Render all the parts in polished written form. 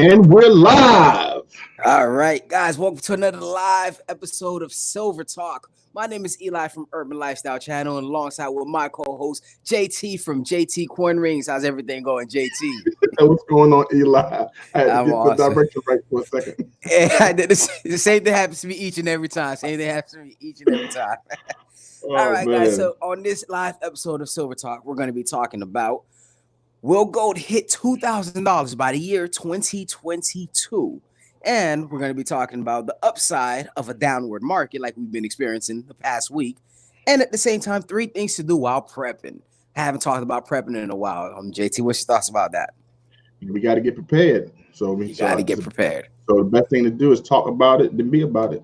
And we're live. All right, guys, welcome to another live episode of Silver Talk. My name is Eli from Urban Lifestyle Channel, and alongside with my co-host JT from JT Coin Rings. How's everything going, JT? What's going on, Eli? I had to get awesome. the direction right for a second. Yeah, the same thing happens to me each and every time. All right, guys. So on this live episode of Silver Talk, we're going to be talking about will gold hit $2,000 by the year 2022? And we're going to be talking about the upside of a downward market like we've been experiencing the past week. And at the same time, 3 things to do while prepping. I haven't talked about prepping in a while. JT, what's your thoughts about that? We got to get prepared. So you got to get prepared. So the best thing to do is talk about it, then be about it.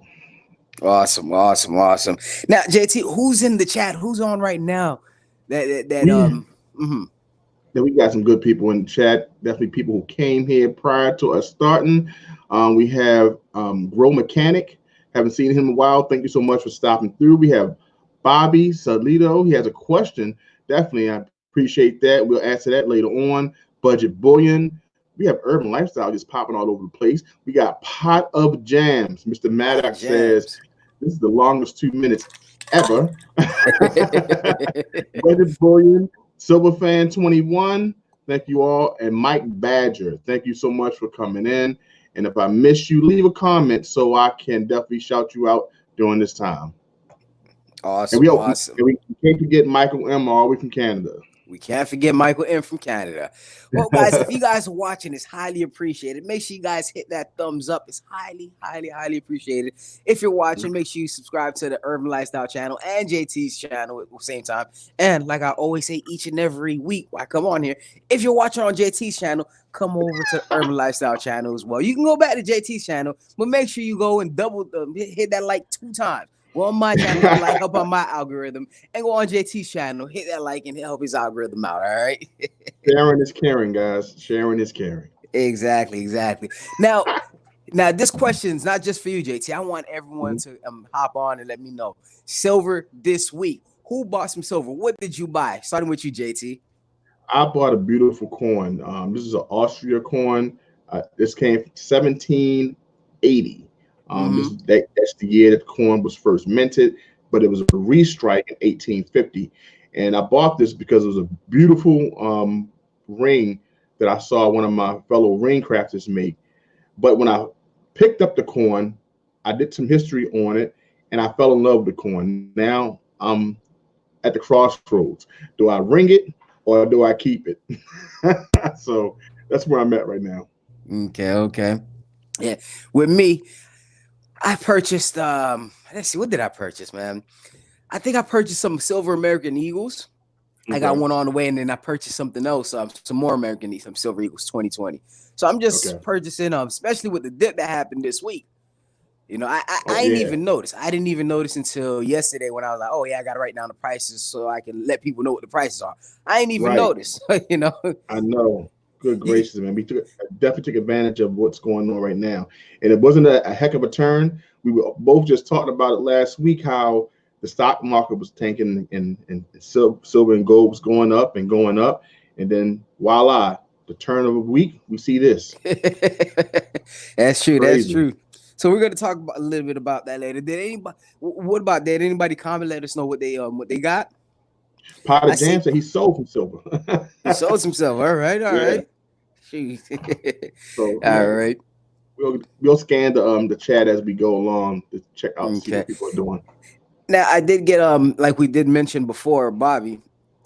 Awesome. Now, JT, who's in the chat? Who's on right now? Then we got some good people in the chat. Definitely people who came here prior to us starting. We have Grow Mechanic. Haven't seen him in a while. Thank you so much for stopping through. We have Bobby Salito. He has a question. Definitely, I appreciate that. We'll answer that later on. Budget Bullion. We have Urban Lifestyle just popping all over the place. We got Pot of Jams. Mr. Maddox says, this is the longest 2 minutes ever. Budget Bullion. Silverfan 21, thank you all, and Mike Badger, thank you so much for coming in. And if I miss you, leave a comment so I can definitely shout you out during this time. Awesome. And we can't forget Michael M. all the way from Canada. We can't forget Michael M. from Canada. Well, guys, if you guys are watching, it's highly appreciated. Make sure you guys hit that thumbs up. It's highly appreciated. If you're watching, make sure you subscribe to the Urban Lifestyle channel and JT's channel at the same time. And like I always say each and every week when I come on here, if you're watching on JT's channel, come over to Urban Lifestyle channel as well. You can go back to JT's channel, but make sure you go and hit that like 2 times. Go on my channel, like help on my algorithm, and go on JT's channel, hit that like and help his algorithm out. All right. Sharing is caring, guys. Sharing is caring. Exactly. Now this question is not just for you, JT. I want everyone to hop on and let me know. Silver this week. Who bought some silver? What did you buy? Starting with you, JT. I bought a beautiful coin. This is an Austria coin. This came from 1780. That's the year that the coin was first minted, but it was a restrike in 1850. And I bought this because it was a beautiful ring that I saw one of my fellow ring crafters make. But when I picked up the coin, I did some history on it, and I fell in love with the coin. Now I'm at the crossroads. Do I ring it or do I keep it? So that's where I'm at right now. Okay. Yeah, with me, I purchased, let's see, what did I purchase, man? I think I purchased some silver American Eagles. Okay. I got one on the way, and then I purchased something else, some more American Eagles, some Silver Eagles 2020. So I'm just purchasing, especially with the dip that happened this week. You know, I didn't even notice. I didn't even notice until yesterday when I was like, oh, yeah, I got to write down the prices so I can let people know what the prices are. I didn't even notice, you know. I know. Good gracious, man. We definitely took advantage of what's going on right now. And it wasn't a heck of a turn. We were both just talking about it last week, how the stock market was tanking and silver and gold was going up. And then voila, the turn of a week, we see this. That's true. Crazy. That's true. So we're going to talk a little bit about that later. Did anybody comment? Let us know what they got? Pot of Jam said he sold some silver. He sold some silver. All right. So, all right. We'll scan the chat as we go along to check out see what people are doing. Now I did get like we did mention before, Bobby.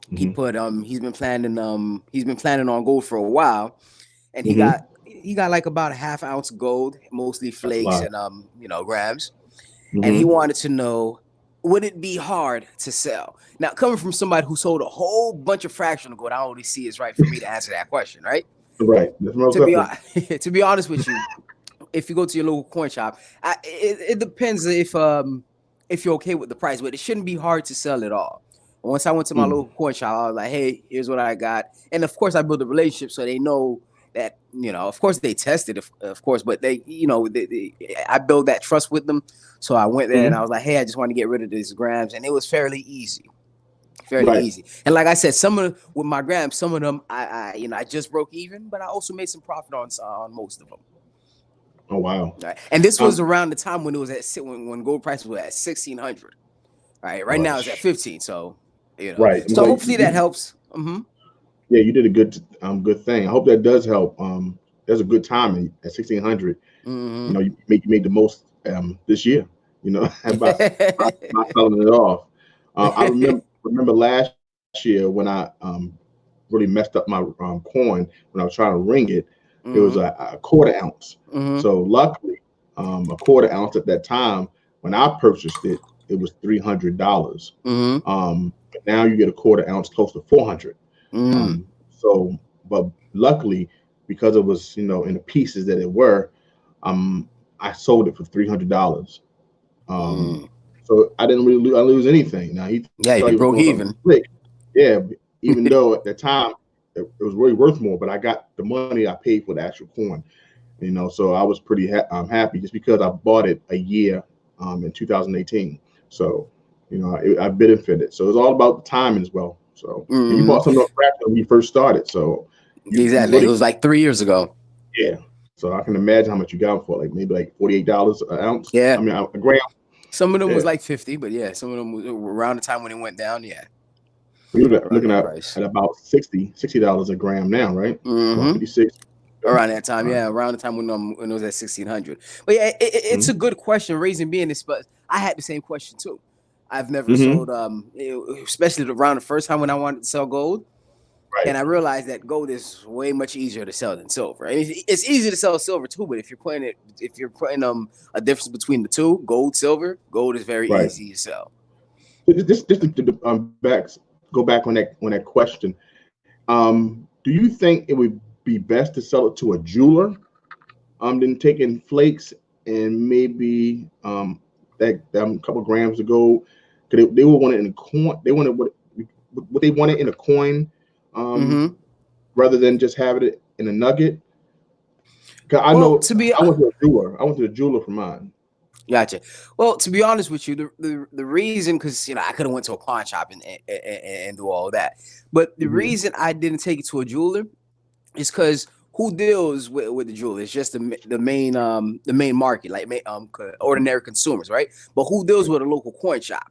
He put he's been planning on gold for a while, and he got like about a ½ ounce gold, mostly flakes and grams, and he wanted to know, would it be hard to sell? Now, coming from somebody who sold a whole bunch of fractional gold, I only see it's right for me to answer that question, right? Right. To be honest with you, if you go to your local coin shop, it depends if you're okay with the price, but it shouldn't be hard to sell at all. Once I went to my local coin shop, I was like, hey, here's what I got. And of course, I built a relationship so they know that, of course they tested, of course, but they I built that trust with them. So I went there and I was like, hey, I just want to get rid of these grams. And it was fairly easy. Very Right. easy. And like I said, with my grams, some of them I just broke even, but I also made some profit on most of them. Oh wow. Right. And this was around the time when it was when gold price was at 1,600. Right now it's at 15. So Right. So hopefully that helps. Yeah, you did a good thing. I hope that does help. There's a good timing at 1,600. You made the most this year. By selling it off. I remember last year when I really messed up my coin when I was trying to ring it. It was a quarter ounce. So luckily, a quarter ounce at that time when I purchased it, it was $300. But now you get a quarter ounce close to 400. But luckily, because it was in the pieces that it were, I sold it for $300. So I didn't really lose anything. Now he thought he was broke doing even. something slick. Yeah, even though at the time it was really worth more, but I got the money I paid for the actual coin. So I was pretty happy just because I bought it a year in 2018. So I benefited. So it's all about the timing as well. So and you bought some of when you first started. So exactly, it was like 3 years ago. Yeah. So I can imagine how much you got for maybe like $48 an ounce. Yeah. I mean a gram. Some of them was like 50, but yeah, some of them was around the time when it went down. Yeah. We're looking at about $60 a gram now, right? About 56. Around that time, yeah, around the time when it was at 1,600. But yeah, it's a good question. Reason being is, but I had the same question too. I've never sold, especially around the first time when I wanted to sell gold. Right. And I realized that gold is way much easier to sell than silver. I mean, it's easy to sell silver too, but if you're putting a difference between the two, gold, silver, gold is very easy to sell. Just to go back on that question. Do you think it would be best to sell it to a jeweler, than taking flakes and maybe that couple grams of gold? Because they would want it in a coin. They wanted what they wanted in a coin. Rather than just having it in a nugget. Because I went to a jeweler for mine. Gotcha. Well, to be honest with you, the reason, because I could have went to a pawn shop and do all that, but the reason I didn't take it to a jeweler is because who deals with the jeweler? It's just the main market, like ordinary consumers, right? But who deals with a local coin shop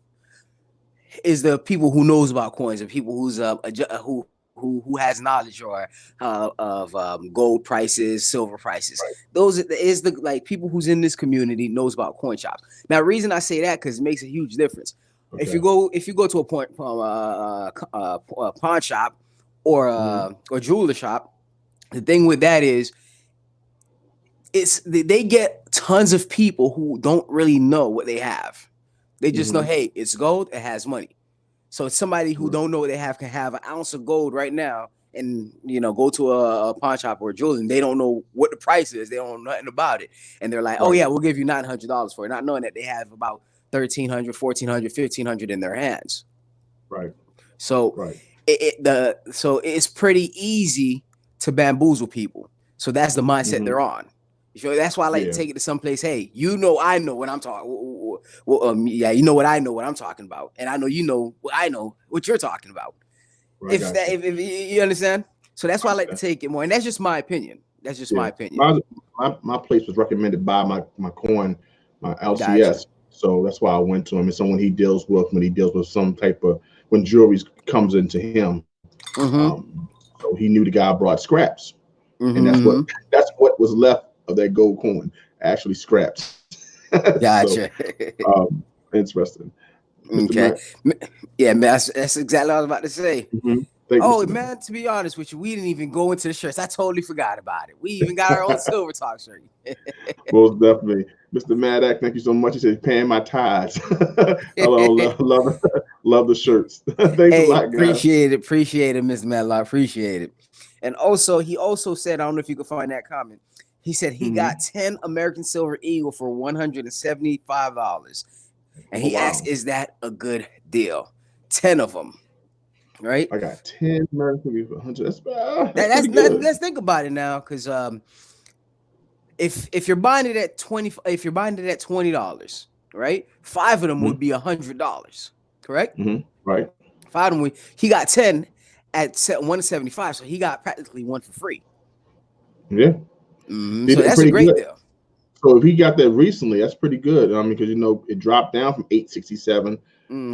is the people who knows about coins, and people who has knowledge of gold prices, silver prices. Right. Those is the people who's in this community knows about coin shops. Now, the reason I say that because it makes a huge difference. Okay. If you go to a pawn shop or jeweler shop, the thing with that is they get tons of people who don't really know what they have. They just know, hey, it's gold, it has money. So somebody who don't know what they have can have an ounce of gold right now and, go to a pawn shop or a jeweler, and they don't know what the price is. They don't know nothing about it. And they're like, oh, yeah, we'll give you $900 for it, not knowing that they have about $1,300, $1,400, $1,500 in their hands. Right. So so it's pretty easy to bamboozle people. So that's the mindset they're on. That's why I like to take it to someplace. Hey, I know what I'm talking. You know what I know what I'm talking about, and I know I know what you're talking about. Right, if you understand, so that's why I like to take it more, and that's just my opinion. That's just my opinion. My place was recommended by my coin, my LCS, gotcha. So that's why I went to him. It's someone he deals with some type of when jewelry comes into him. So he knew the guy brought scraps, and that's what was left of that gold coin, actually scraps. Gotcha. So, interesting. Okay. Yeah, man, that's exactly what I was about to say. Man, to be honest with you, we didn't even go into the shirts. I totally forgot about it. We even got our own Silver Talk shirt. Most definitely. Mr. Maddock, thank you so much. He said, paying my tithes. Hello, love the shirts. Thanks a lot, guys. Appreciate it, Mr. Maddock. Appreciate it. And also, he also said, I don't know if you can find that comment. He said he got 10 American Silver Eagle for $175. And he asked, is that a good deal? 10 of them, right? I got 10 American Eagle for $100. That's good. Let's think about it now, because if you're buying it at $20, right? 5 of them would be $100, correct? Right. He got 10 at 175, so he got practically one for free. Yeah. So that's a great deal. So if he got that recently, that's pretty good. I mean, because it dropped down from 867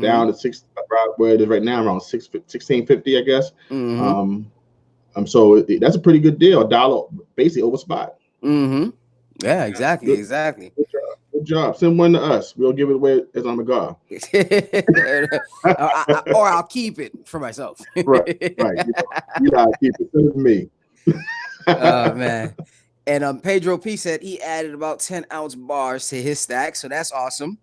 down to 6, where it is right now, around 1650, I guess. So that's a pretty good deal. $1 basically over spot. Yeah, exactly, exactly. Good job. Send one to us. We'll give it away as I'm a guy. Or I'll keep it for myself. Right. You gotta keep it. Send it to me. Oh man. And Pedro P said he added about 10-ounce bars to his stack, so that's awesome.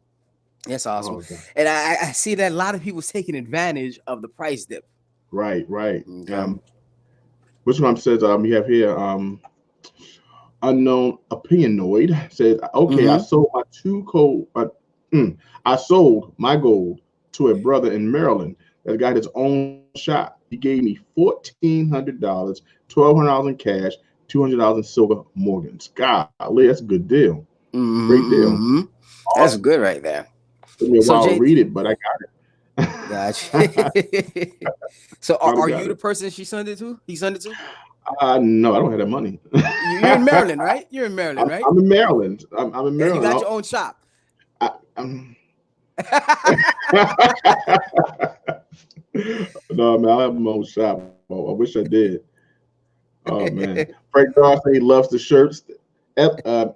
That's awesome. Okay. And I see that a lot of people taking advantage of the price dip. Right. Okay. Which one says we have here? Unknown Opinionoid says, okay, I sold my gold to a brother in Maryland that got his own shop. He gave me $1,400, $1,200 in cash, $200 in silver Morgans. Golly, that's a good deal. Great deal. That's good right there. Took me a while to read it, but I got it. Gotcha. So are you the person she sent it to? He sent it to? No, I don't have that money. You're in Maryland, right? You're in Maryland, right? I'm in Maryland. I'm in Maryland. And you got your own shop. No, man, I have my own shop. Oh, I wish I did. Oh man, Frank Dawson, he loves the shirts.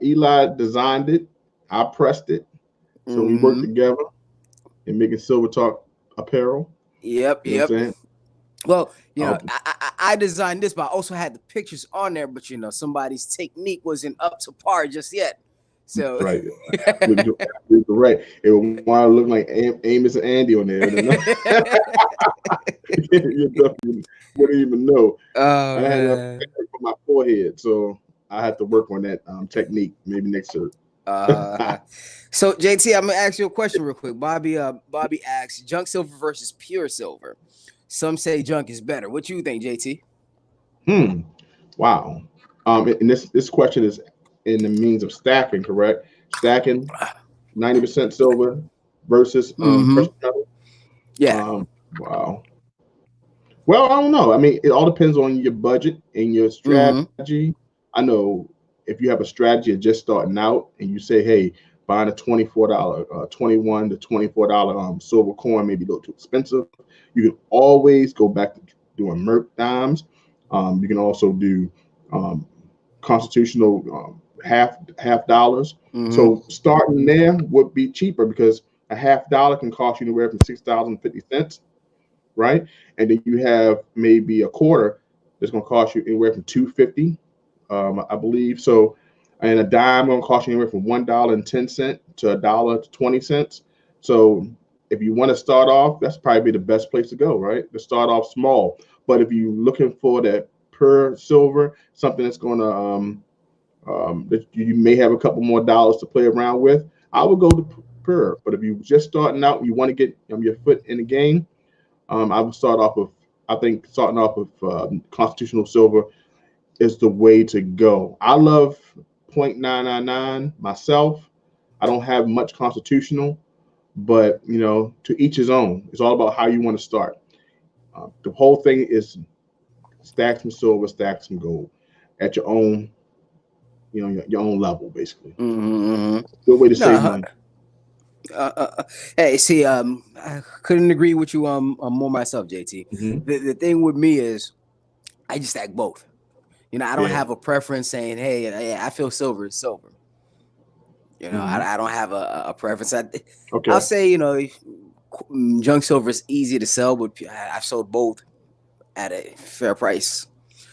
Eli designed it. I pressed it. So we worked together in making Silver Talk apparel. Yep. Well, I designed this, but I also had the pictures on there. But somebody's technique wasn't up to par just yet. So right. It would want to look like Amos and Andy on there. You definitely wouldn't even know. I had a for my forehead, so I had to work on that technique. Maybe next year. So JT, I'm gonna ask you a question real quick. Bobby asks, junk silver versus pure silver. Some say junk is better. What you think, JT? Wow. And this question is in the means of stacking, correct? Stacking 90% silver versus precious metal. Yeah. Wow. Well, I don't know. I mean, it all depends on your budget and your strategy. I know if you have a strategy of just starting out and you say, hey, buying a $24, $21 to $24 silver coin may be a little too expensive, you can always go back to doing Merc dimes. You can also do constitutional half dollars. So starting there would be cheaper because a $50 can cost you anywhere from $6.50, right? And then you have maybe a quarter that's going to cost you anywhere from $2.50, I believe. So, and a dime going to cost you anywhere from $1.10 to $1.20. So, if you want to start off, that's probably the best place to go, right? To start off small. But if you're looking for that pure silver, something that's going to that you may have a couple more dollars to play around with, I would go to pure. But if you're just starting out and you want to get your foot in the game, I would start off with, I think starting off with constitutional silver is the way to go. I love 0.999 myself. I don't have much constitutional, but to each his own. It's all about how you want to start. The whole thing is stack some silver, stack some gold at your own, your own level, basically. Good way to save money. Hey, see, I couldn't agree with you more myself, JT. The thing with me is I just stack both. I don't have a preference saying, hey, I feel silver is silver. I don't have a preference. I'll say, junk silver is easy to sell, but I've sold both at a fair price.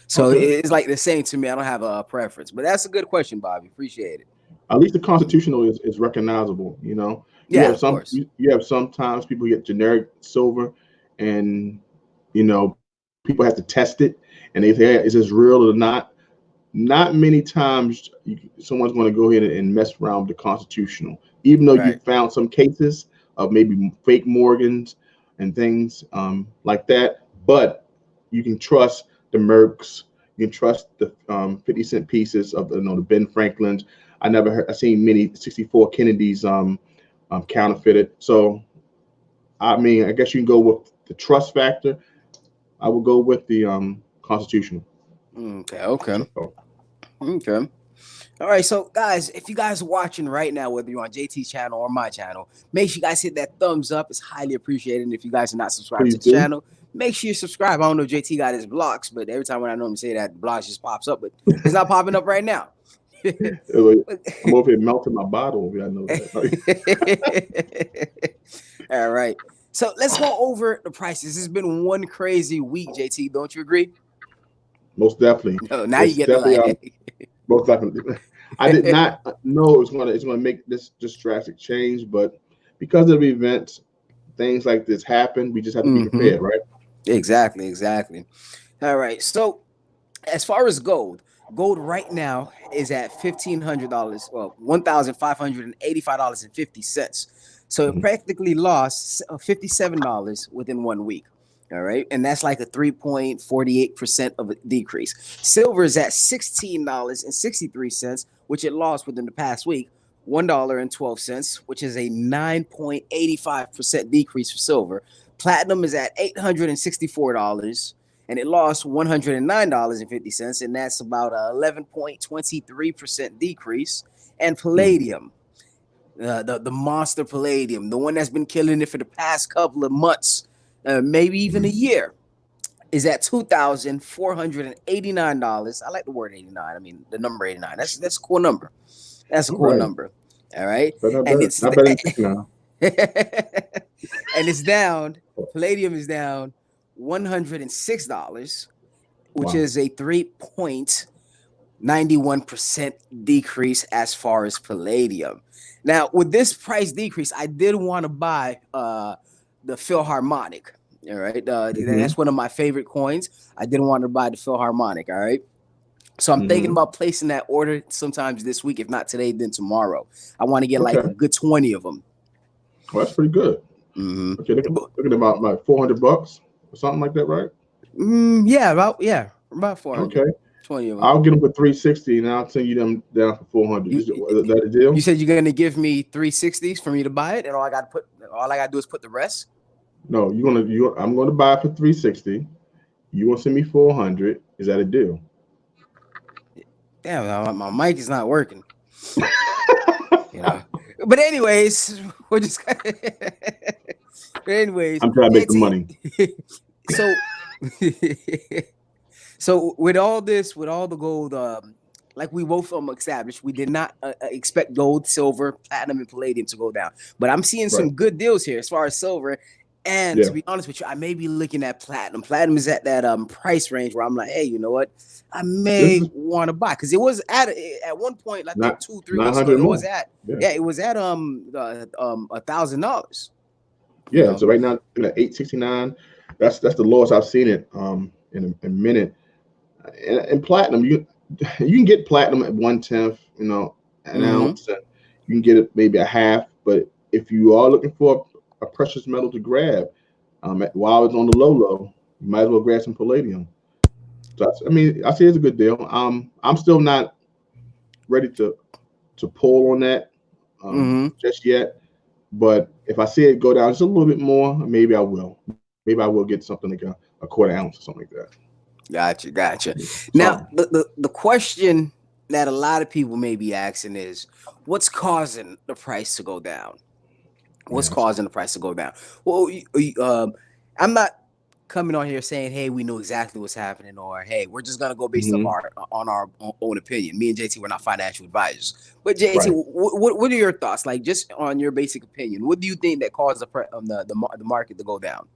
So it's like the same to me. I don't have a preference, but that's a good question, Bobby. Appreciate it. At least the constitutional is recognizable. You have sometimes people get generic silver, and people have to test it, and they say, is this real or not? Not many times someone's going to go ahead and mess around with the constitutional, even though you found some cases of maybe fake Morgans and things like that. But you can trust the Mercs. You can trust the 50-cent pieces of the Ben Franklins. I've seen many 64 Kennedys counterfeited. So I mean, I guess you can go with the trust factor. I would go with the constitutional. Okay, okay, So, okay. All right, so guys, if you guys are watching right now, whether you're on JT's channel or my channel, make sure you guys hit that thumbs up. It's highly appreciated. And if you guys are not subscribed please to the do. channel, make sure you subscribe. I don't know if JT got his blocks, but every time when I normally say that, the blocks just pops up, but it's not popping up right now. I'm over here melting my bottle. I know that. All right. So let's go over the prices. This has been one crazy week, JT. Don't you agree? Most definitely. No, now It's you get the light. Most definitely. I did not know it's gonna make this drastic change, but because of events, things like this happen. We just have to be prepared, right? Exactly, exactly. All right. So as far as gold right now is at $1,500. Well, $1,585.50. So it practically lost $57 within 1 week. All right. And that's like a 3.48% of a decrease. Silver is at $16.63, which it lost within the past week, $1.12, which is a 9.85% decrease for silver. Platinum is at $864, and it lost $109.50, and that's about a 11.23% decrease. And palladium, the monster palladium, the one that's been killing it for the past couple of months, maybe even a year, is at $2,489. I like the word 89. I mean the number 89. That's a cool number. That's a cool number. All right, and it's not better than now. and it's down. Palladium is down $106, which is a 3.91% decrease as far as palladium. Now, with this price decrease, I did want to buy the Philharmonic. All right, that's one of my favorite coins. I didn't want to buy the Philharmonic. All right. So I'm thinking about placing that order sometimes this week. If not today, then tomorrow. I want to get like a good 20 of them. Well, that's pretty good. Okay, looking about like $400 or something like that, right? About 400. Okay, 20 of them. I'll get them for 360, and I'll send you them down for 400. Is that a deal? You said you're gonna give me 360s for me to buy it, and all I gotta do is put the rest. No, I'm gonna buy it for 360. You want to send me 400? Is that a deal? Damn, my mic is not working. But anyways, we're just. But anyways, I'm trying to make the money. So with all the gold, like we both established, we did not expect gold, silver, platinum, and palladium to go down. But I'm seeing some good deals here as far as silver. And to be honest with you, I may be looking at platinum. Platinum is at that price range where I'm like, hey, you know what? I may want to buy, because it was at one point, like 2-3 weeks ago, it was at $1,000. Yeah, so right now at $869, that's the lowest I've seen it in a minute. And platinum, you can get platinum at 1/10, an ounce. And you can get it maybe a half, but if you are looking for a precious metal to grab while it's on the low, you might as well grab some palladium. So I see it's a good deal. I'm still not ready to pull on that just yet, but if I see it go down just a little bit more, maybe I will. Maybe I will get something like a quarter ounce or something like that. Gotcha. Now, the question that a lot of people may be asking is, what's causing the price to go down? What's causing the price to go down? Well, I'm not coming on here saying, hey, we know exactly what's happening, or hey, we're just gonna go based on our own opinion. Me and JT, we're not financial advisors. But JT, what are your thoughts? Like, just on your basic opinion, what do you think that caused the market to go down?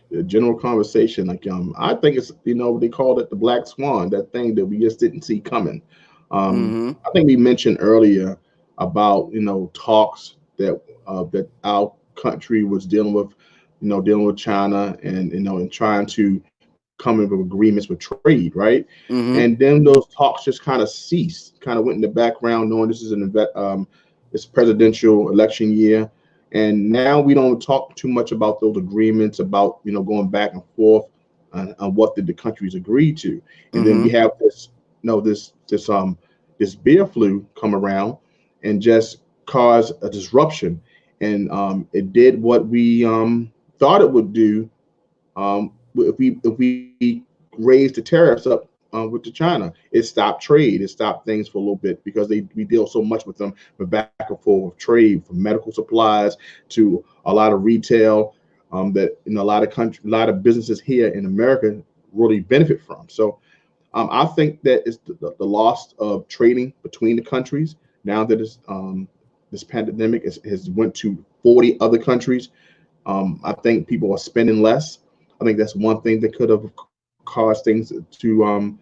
The general conversation, like I think it's they called it the black swan, that thing that we just didn't see coming. I think we mentioned earlier about talks that our country was dealing with China and and trying to come in with agreements with trade, right? And then those talks just kind of ceased, kind of went in the background, knowing this is this presidential election year. And now we don't talk too much about those agreements, about going back and forth on what did the countries agree to. And then we have this beer flu come around and just cause a disruption and it did what we thought it would do if we raised the tariffs up with the China. It stopped trade. It stopped things for a little bit because we deal so much with them, with back and forth of trade, from medical supplies to a lot of retail that a lot of a lot of businesses here in America really benefit from. So I think that it's the loss of trading between the countries now that this pandemic has went to 40 other countries. I think people are spending less. I think that's one thing that could have caused things to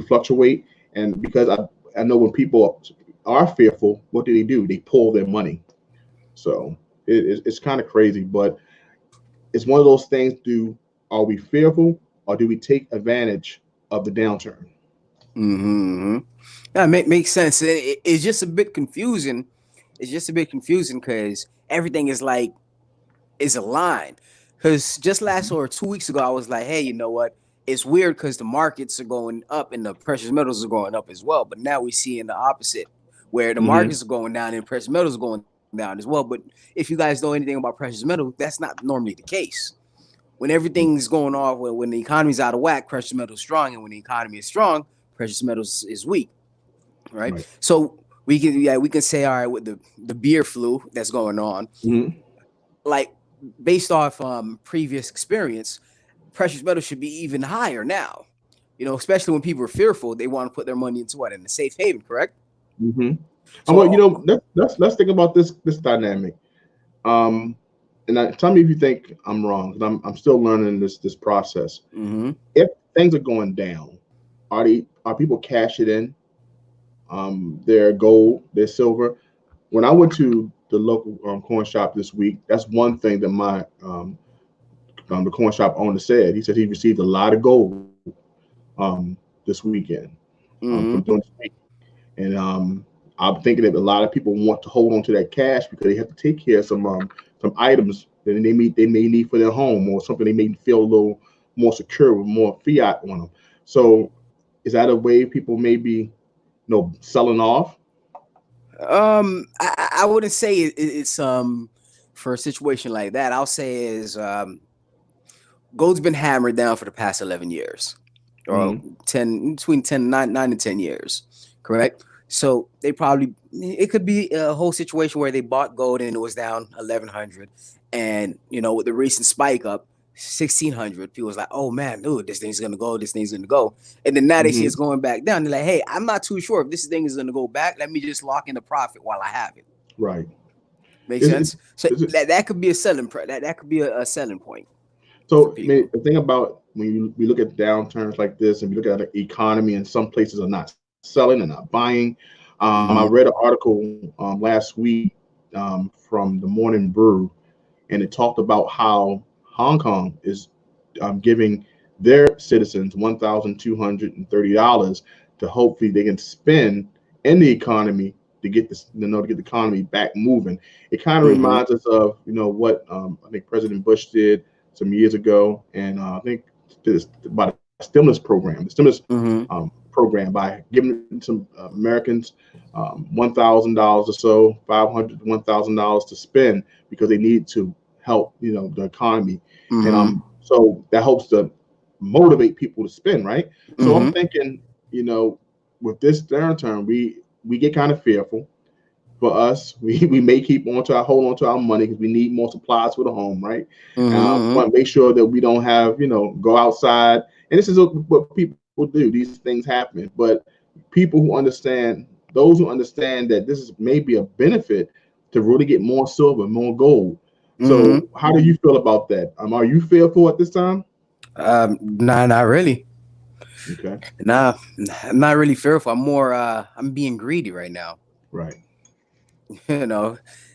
fluctuate. And because I know when people are fearful, what do? They pull their money. So it's kind of crazy, but it's one of those things. Are we fearful, or do we take advantage of the downturn? Mm-hmm. That makes sense. It's just a bit confusing. It's just a bit confusing because everything is aligned. Because just last or 2 weeks ago, I was like, hey, you know what? It's weird because the markets are going up and the precious metals are going up as well. But now we see in the opposite, where the markets are going down and precious metals are going down as well. But if you guys know anything about precious metals, that's not normally the case. When everything's going off, when the economy's out of whack, precious metals strong, and when the economy is strong, precious metals is weak, right? So we can say, all right, with the beer flu that's going on, like based off previous experience, precious metals should be even higher now. Especially when people are fearful, they want to put their money into in a safe haven, correct? So let's think about this dynamic. And tell me if you think I'm wrong, because I'm still learning this process. If things are going down, are people cashing in their gold, their silver? When I went to the local coin shop this week, that's one thing that my the coin shop owner said. He said he received a lot of gold this weekend from doing this week. And I'm thinking that a lot of people want to hold on to that cash because they have to take care of some items that they may need for their home, or something they may feel a little more secure with more fiat on them. So is that a way people may be selling off? I wouldn't say it's for a situation like that. I'll say is gold's been hammered down for the past 11 years, or 10, between 10, 9 and 10 years, correct? So it could be a whole situation where they bought gold and it was down 1,100, and with the recent spike up 1,600, people was like, oh man, dude, this thing's gonna go, and then now they see it's going back down. They're like, hey, I'm not too sure if this thing is gonna go back. Let me just lock in the profit while I have it. Right. Makes sense. So that could be a selling that could be a selling point. So the thing about when we look at downturns like this, and we look at the economy, and some places are not selling and not buying. I read an article last week from the Morning Brew, and it talked about how Hong Kong is giving their citizens $1,230 to hopefully they can spend in the economy to get this, to get the economy back moving. It kind of reminds us of what I think President Bush did some years ago, and I think this about a stimulus program, program, by giving some Americans $1,000 or so, $500 to $1,000 to spend because they need to help the economy, and so that helps to motivate people to spend, right? So I'm thinking, with this downturn, we get kind of fearful. For us, we may hold on to our money because we need more supplies for the home, right? We want to make sure that we don't have go outside, and this is what people do. These things happen, but those who understand that this is maybe a benefit to really get more silver, more gold. So how do you feel about that? Are you fearful at this time? Nah, not really. Okay. Nah, I'm not really fearful. I'm more I'm being greedy right now. Right.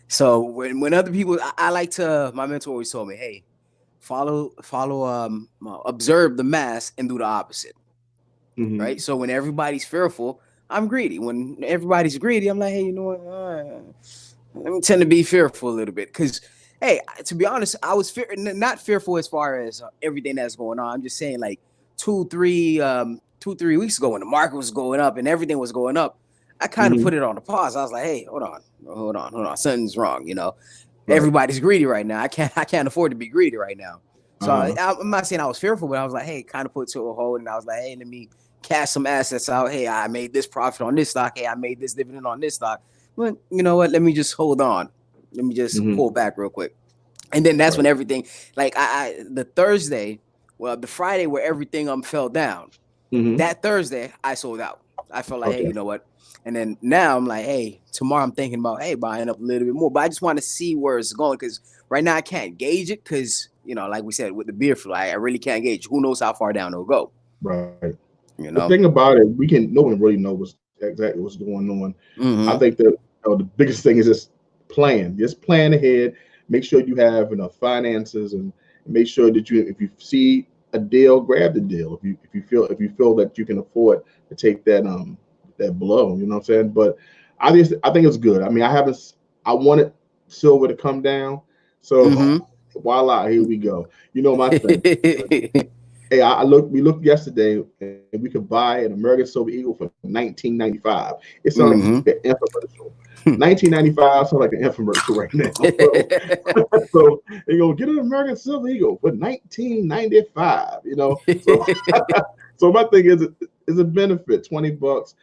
So when other people, I like to, my mentor always told me, hey, follow observe the mass and do the opposite. Right. So when everybody's fearful, I'm greedy. When everybody's greedy, I'm like, hey, you know what? Let me tend to be fearful a little bit, because, hey, to be honest, I was not fearful as far as everything that's going on. I'm just saying, like 2-3 weeks ago, when the market was going up and everything was going up, I kind of put it on a pause. I was like, hey, hold on, something's wrong. Everybody's greedy right now. I can't afford to be greedy right now. So I'm not saying I was fearful, but I was like, hey, kind of put to a hold, and I was like, hey, let me cash some assets out. Hey, I made this profit on this stock. Hey, I made this dividend on this stock. But you know what? Let me just hold on. Let me just pull back real quick. And then that's when everything, like the Thursday, well, the Friday where everything fell down. That Thursday, I sold out. I felt like, hey, you know what? And then now I'm like, hey, tomorrow I'm thinking about, hey, buying up a little bit more. But I just want to see where it's going, because right now I can't gauge it, because, you know, like we said, with the beer flu, I really can't gauge. Who knows how far down it'll go? Right. You know, the thing about it, no one really knows exactly what's going on. I think that the biggest thing is just plan ahead. Make sure you have enough finances, and make sure that if you see a deal, grab the deal. If you feel that you can afford to take that blow, you know what I'm saying? But I think it's good. I mean, I wanted silver to come down, so voila, here we go. You know my thing. Hey, we looked yesterday, and we could buy an American Silver Eagle for $19.95. It sounds like an infomercial. $19.95 sounds like an infomercial right now. So you're gonna get an American Silver Eagle for $19.95. You know, so my thing is a benefit. $20.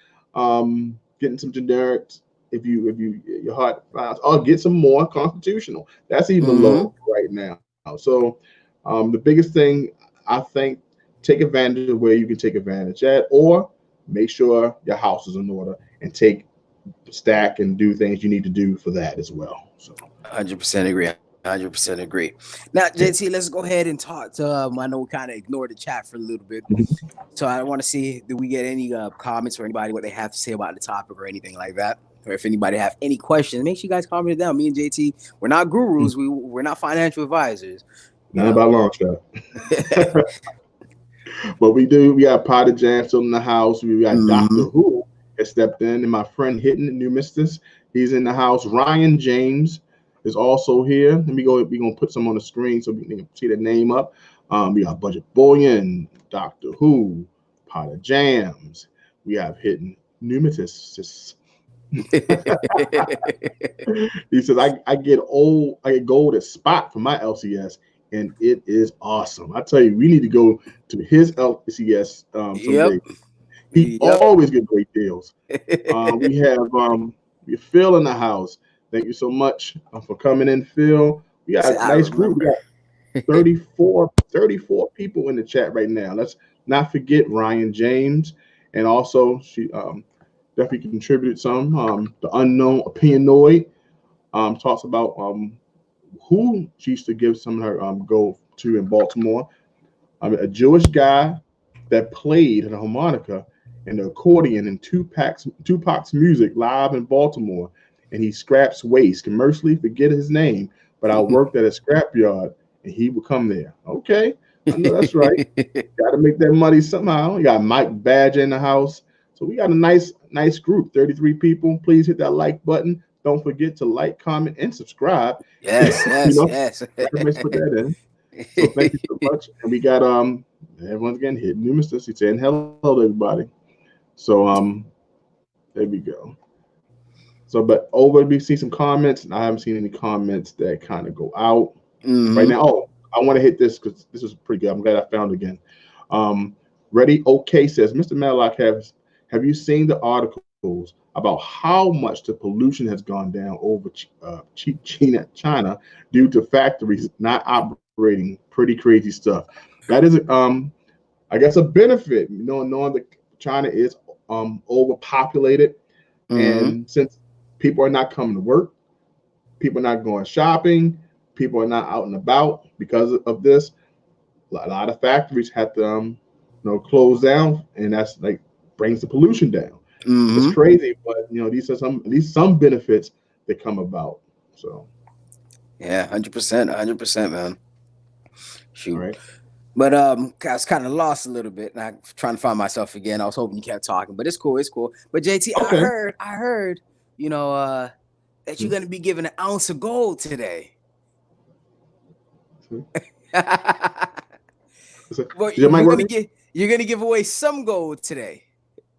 Getting some generics if your heart files, or get some more constitutional. That's even low right now. So the biggest thing, I think, take advantage of where you can take advantage at, or make sure your house is in order and stack and do things you need to do for that as well. So 100% agree. 100% agree. Now, JT, let's go ahead and talk to. I know we kind of ignored the chat for a little bit, so I want to see, do we get any comments or anybody what they have to say about the topic or anything like that, or if anybody have any questions, make sure you guys comment it down. Me and JT, we're not gurus. We're not financial advisors. Not about long shot. But we got Potter Jam still in the house. We got Dr. Who has stepped in, and my friend Hitting the New Mistus, he's in the house. Ryan James is also here. We're gonna put some on the screen so we can see the name up. We got Budget Bullion, Dr. Who, Potter Jams. We have Hitting New Mistus. He says, I get gold at spot for my LCS, and it is awesome. I tell you, we need to go to his LCS someday. He always get great deals. We have Phil in the house. Thank you so much for coming in, Phil. We got a nice group. We got 34 people in the chat right now. Let's not forget Ryan James, and also she definitely contributed some. The Unknown Opinionoid talks about who she used to give some of her gold to in Baltimore. A Jewish guy that played the harmonica and the accordion in Tupac's music live in Baltimore, and he scraps waste commercially. Forget his name, but I worked at a scrapyard, and he would come there. Okay, I know that's right. Got to make that money somehow. You got Mike Badger in the house, so we got a nice group. 33 people. Please hit that like button. Don't forget to like, comment, and subscribe. Yes. Everybody's put that in. So thank you so much. And we got everyone's getting hit. New Mr. He's saying hello to everybody. So there we go. So, but we see some comments, and I haven't seen any comments that kind of go out right now. Oh, I want to hit this because this is pretty good. I'm glad I found it again. Ready? Okay says, Mr. Matlock, have you seen the articles about how much the pollution has gone down over China due to factories not operating? Pretty crazy stuff. That is, I guess, a benefit, knowing that China is overpopulated, and since people are not coming to work, people are not going shopping, people are not out and about because of this. A lot of factories have to, close down, and that's like brings the pollution down. It's crazy, but these are some benefits that come about. So, yeah, 100%, man. Shoot. Right. But I was kind of lost a little bit, and I'm trying to find myself again. I was hoping you kept talking, but it's cool. But JT, okay. I heard, that you're gonna be giving an ounce of gold today. Well, you're gonna give away some gold today.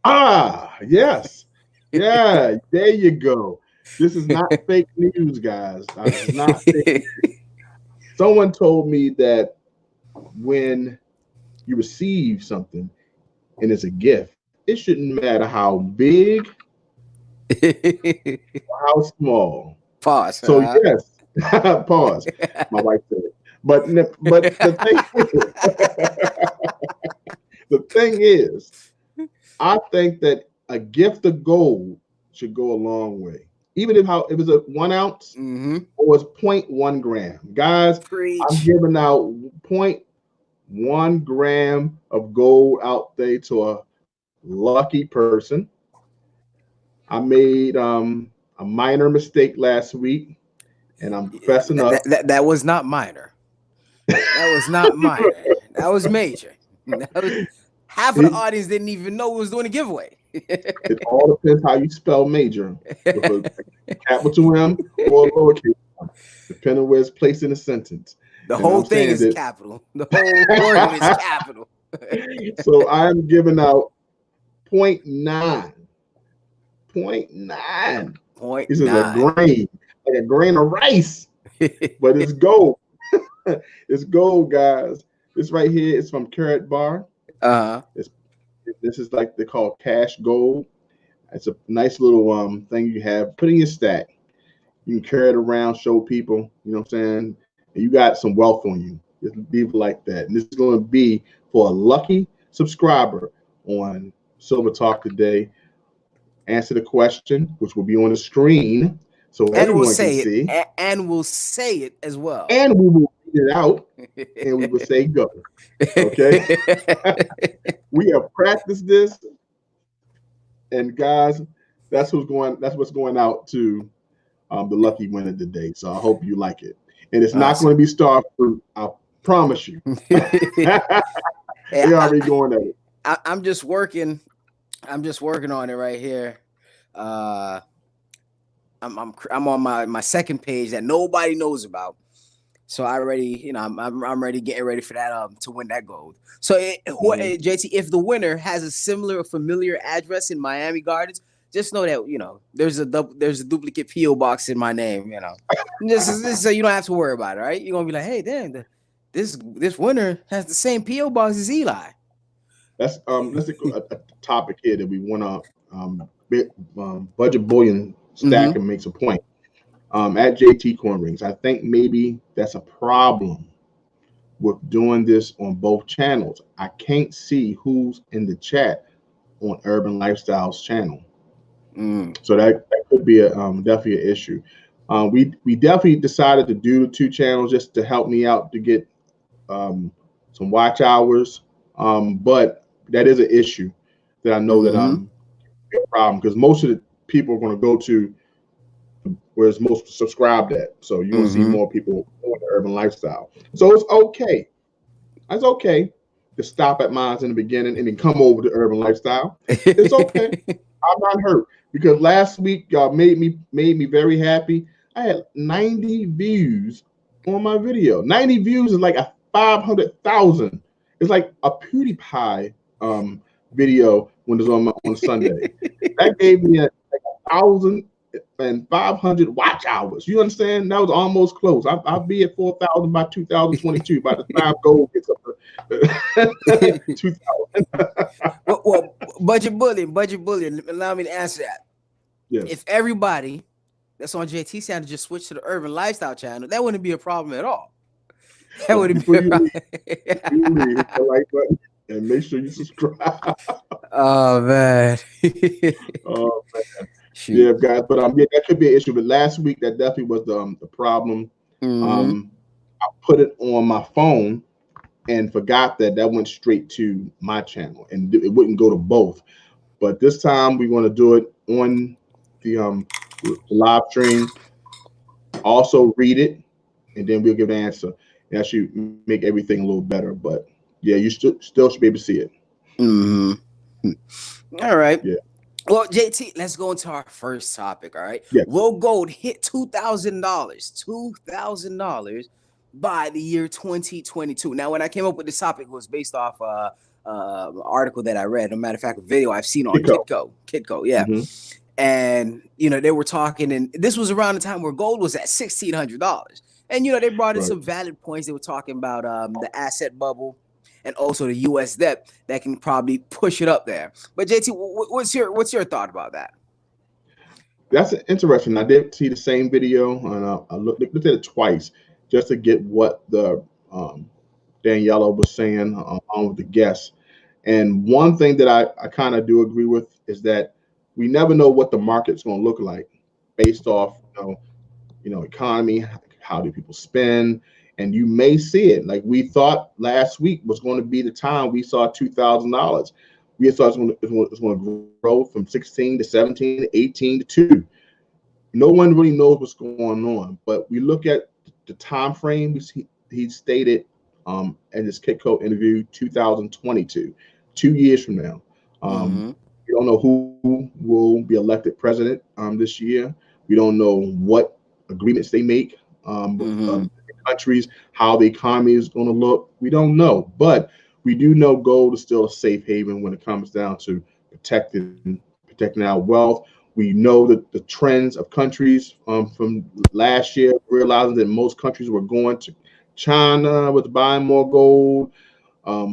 Ah, yes. Yeah, there you go. This is not fake news, guys. This is not fake. Someone told me that when you receive something and it's a gift, it shouldn't matter how big or how small. Pause. So yes, pause. My wife said it. But the thing is, I think that a gift of gold should go a long way. Even if it was a 1 ounce or it's 0.1 gram. Guys, I'm giving out 0.1 gram of gold out there to a lucky person. I made a minor mistake last week, and I'm fessing up. That was not minor. That was not minor. That was major. Half of the audience didn't even know who was doing a giveaway. It all depends how you spell major, with a capital M or a lowercase m, depending on where it's placed in a sentence. The whole thing is capital. The whole word is capital. So I'm giving out 0.9. 0.9. This is a grain, like a grain of rice, but it's gold. It's gold, guys. This right here is from Carrot Bar. This is like they call cash gold. It's a nice little thing you have. Put in your stack. You can carry it around, show people. You know what I'm saying? And you got some wealth on you. Just leave it like that. And this is going to be for a lucky subscriber on Silver Talk today. Answer the question, which will be on the screen, so everyone can see. And we'll say it as well. And we will read it out, and we will say go. Okay? We have practiced this, and guys, that's what's going out to the lucky winner today. So I hope you like it. And it's not going to be star fruit. I promise you. They're already going at it. I'm just working on it right here. I'm on my second page that nobody knows about. So I already, I'm ready, getting ready for that to win that gold. So JT, if the winner has a similar familiar address in Miami Gardens, just know that there's a duplicate PO box in my name. Just so you don't have to worry about it. Right? You're gonna be like, hey, damn, this winner has the same PO box as Eli. That's a topic here that we want to Budget Bullion stack and makes a point. At JT Coin Rings, I think maybe that's a problem with doing this on both channels. I can't see who's in the chat on Urban Lifestyles channel, so that could be definitely an issue. We definitely decided to do the 2 channels just to help me out to get some watch hours, but that is an issue that I know that a problem, because most of the people are going to go to where it's most subscribed at. So you're going to see more people on the Urban Lifestyle. So it's okay. It's okay to stop at mine in the beginning and then come over to Urban Lifestyle. It's okay. I'm not hurt, because last week y'all made me very happy. I had 90 views on my video. 90 views is like a 500,000. It's like a PewDiePie video when it's on Sunday. That gave me like 1,500 watch hours. You understand? That was almost close. I'll be at 4,000 by 2022. By the time gold gets up to 2,000. well, budget bullion. Allow me to answer that. Yes. If everybody that's on JT channel just switch to the Urban Lifestyle channel, that wouldn't be a problem at all. That wouldn't be a problem. You hit the like button and make sure you subscribe. Oh man. Oh man. Shoot. Yeah, guys, but that could be an issue. But last week, that definitely was the problem. I put it on my phone and forgot that went straight to my channel, and it wouldn't go to both. But this time, we want to do it on the live stream. Also, read it, and then we'll give the answer. That should make everything a little better. But yeah, you still should be able to see it. All right. Yeah. Well, JT, let's go into our first topic. All right. Yes. Will gold hit $2,000? $2,000 by the year 2022. Now, when I came up with this topic, it was based off an article that I read. As a matter of fact, a video I've seen on Kitco. Yeah. and they were talking, and this was around the time where gold was at $1,600, and they brought in some valid points. They were talking about the asset bubble and also the U.S. debt that can probably push it up there. But JT, what's your thought about that? That's interesting. I did see the same video, and I looked at it twice just to get what the Daniela was saying on with the guests. And one thing that I kind of do agree with is that we never know what the market's going to look like based off, economy, how do people spend, and you may see it. Like we thought last week was going to be the time we saw $2,000. We thought it was going to grow from 16 to 17 to 18 to 2. No one really knows what's going on, but we look at the time frame. He stated in his Kitco interview 2022, 2 years from now. We don't know who will be elected president this year. We don't know what agreements they make with countries, how the economy is going to look. We don't know, but we do know gold is still a safe haven when it comes down to protecting our wealth. We know that the trends of countries from last year, realizing that most countries were going to China with buying more gold. A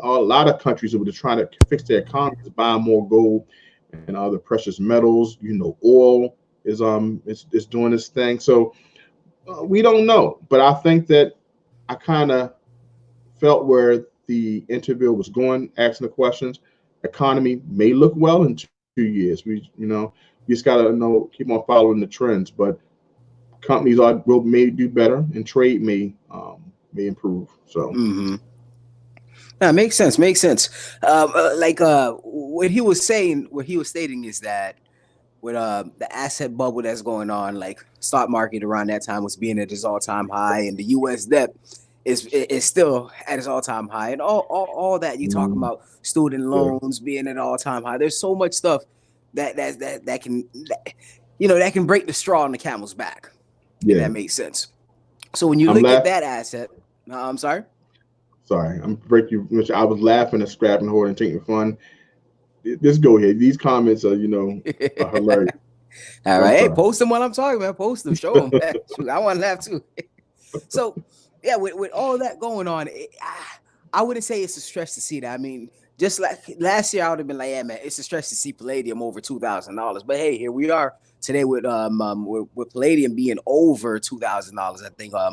lot of countries that were trying to fix their economies buying more gold and other precious metals. Oil is doing this thing. So we don't know, but I think that I kind of felt where the interview was going, asking the questions. Economy may look well in 2 years. We just gotta keep on following the trends. But companies may do better, and trade may improve. So. That makes sense. What he was stating is that with the asset bubble that's going on, like stock market around that time was being at its all-time high, and the U.S. debt is still at its all-time high, and all that you talking about student loans being at all-time high. There's so much stuff that can break the straw on the camel's back. Yeah, that makes sense. So when you look at that asset, I'm sorry. Sorry, I'm breaking you. I was laughing at Scrapping Hoard and taking fun. Just go ahead. These comments are, are hilarious. All right, hey, post them while I'm talking, man. Post them, show them. Shoot, I want to laugh too. So, yeah, with all that going on, I wouldn't say it's a stretch to see that. I mean, just like last year, I would have been like, yeah, man, it's a stretch to see palladium over $2,000. But hey, here we are today with palladium being over $2,000. I think I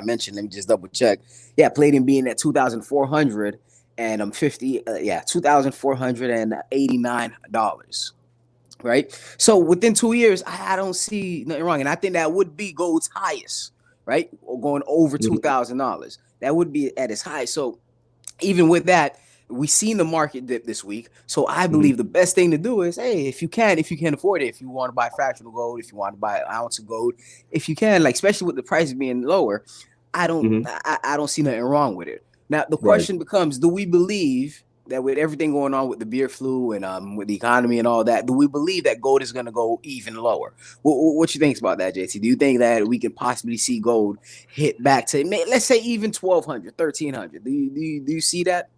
mentioned. Let me just double check. Yeah, palladium being at 2,400 and $2,489. Right. So within 2 years, I don't see nothing wrong, and I think that would be gold's highest. Right, or going over $2,000. That would be at its highest. So even with that, we seen the market dip this week. So I believe the best thing to do is, hey, if you can afford it, if you want to buy fractional gold, if you want to buy an ounce of gold, if you can, like especially with the price being lower, I don't see nothing wrong with it. Now the question becomes, do we believe that with everything going on with the beer flu and with the economy and all that, do we believe that gold is going to go even lower? What you think about that, JT? Do you think that we can possibly see gold hit back to, let's say, even 1,200, 1,300? Do you see that?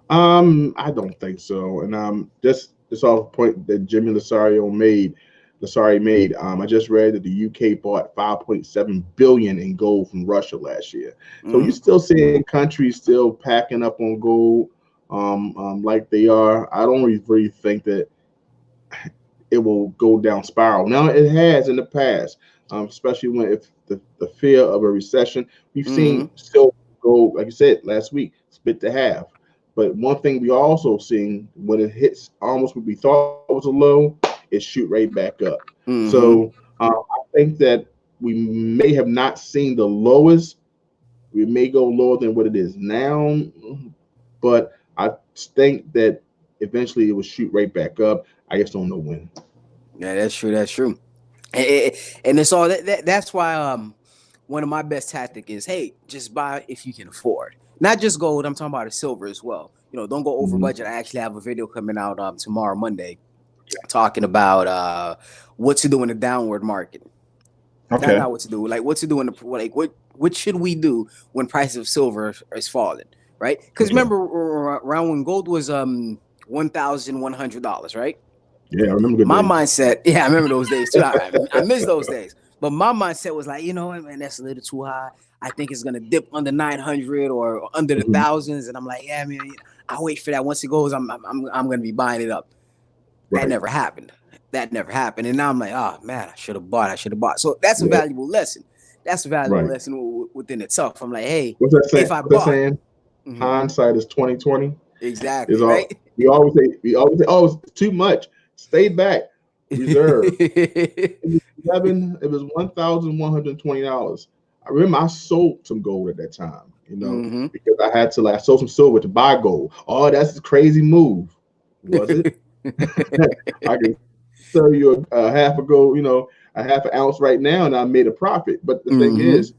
I don't think so. And this off the point that Jimmy Lasario made. I just read that the UK bought 5.7 billion in gold from Russia last year. So you're still seeing countries still packing up on gold. Like they are. I don't really think that it will go down spiral. Now it has in the past, especially if the fear of a recession. We've seen silver go, like you said last week, split to half. But one thing we also seen when it hits almost what we thought was a low, it shoot right back up. So I think that we may have not seen the lowest. We may go lower than what it is now, but I think that eventually it will shoot right back up. I just don't know when. Yeah, that's true. And it's all that's why one of my best tactics is, hey, just buy if you can afford. Not just gold, I'm talking about the silver as well. Don't go over budget. I actually have a video coming out tomorrow, Monday, talking about what to do in the downward market. Okay. Not what to do, like what to do in the what should we do when price of silver is falling, right? Because remember around when gold was $1,100, right? Yeah, I remember good My days. mindset, I remember those days too. I miss those days. But my mindset was like, you know what, man, that's a little too high. I think it's gonna dip under 900 or under the thousands, and I'm like, yeah, man, I'll wait for that. Once it goes, I'm gonna be buying it up. That Right. never happened. And now I'm like, oh man, I should have bought. So that's a valuable lesson. That's a valuable lesson within itself. I'm like, hey, what's that saying? if I bought, Hindsight is 20/20. Exactly, Is all right? we always say, oh, it's too much. Stay back. Reserve. It was $1,120. I remember I sold some gold at that time, because I had to I sold some silver to buy gold. Oh, that's a crazy move. Was it? I can sell you a half a gold, a half an ounce right now, and I made a profit. But the thing is,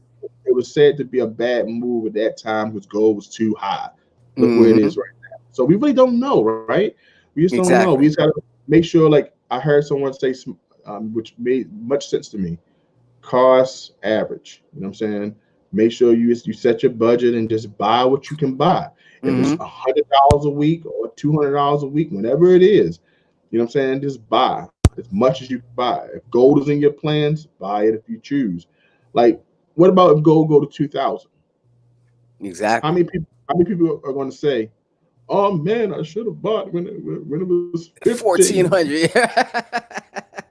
it was said to be a bad move at that time because gold was too high. Look where it is right now. So we really don't know, right? We just don't know. We just got to make sure, like I heard someone say, which made much sense to me, cost average. You know what I'm saying? Make sure you set your budget and just buy what you can buy. If it's $100 a week or $200 a week, whatever it is, you know what I'm saying? Just buy as much as you can buy. If gold is in your plans, buy it if you choose. Like, what about if gold go to 2,000? Exactly. How many people are going to say, "Oh man, I should have bought when it was 1,400"?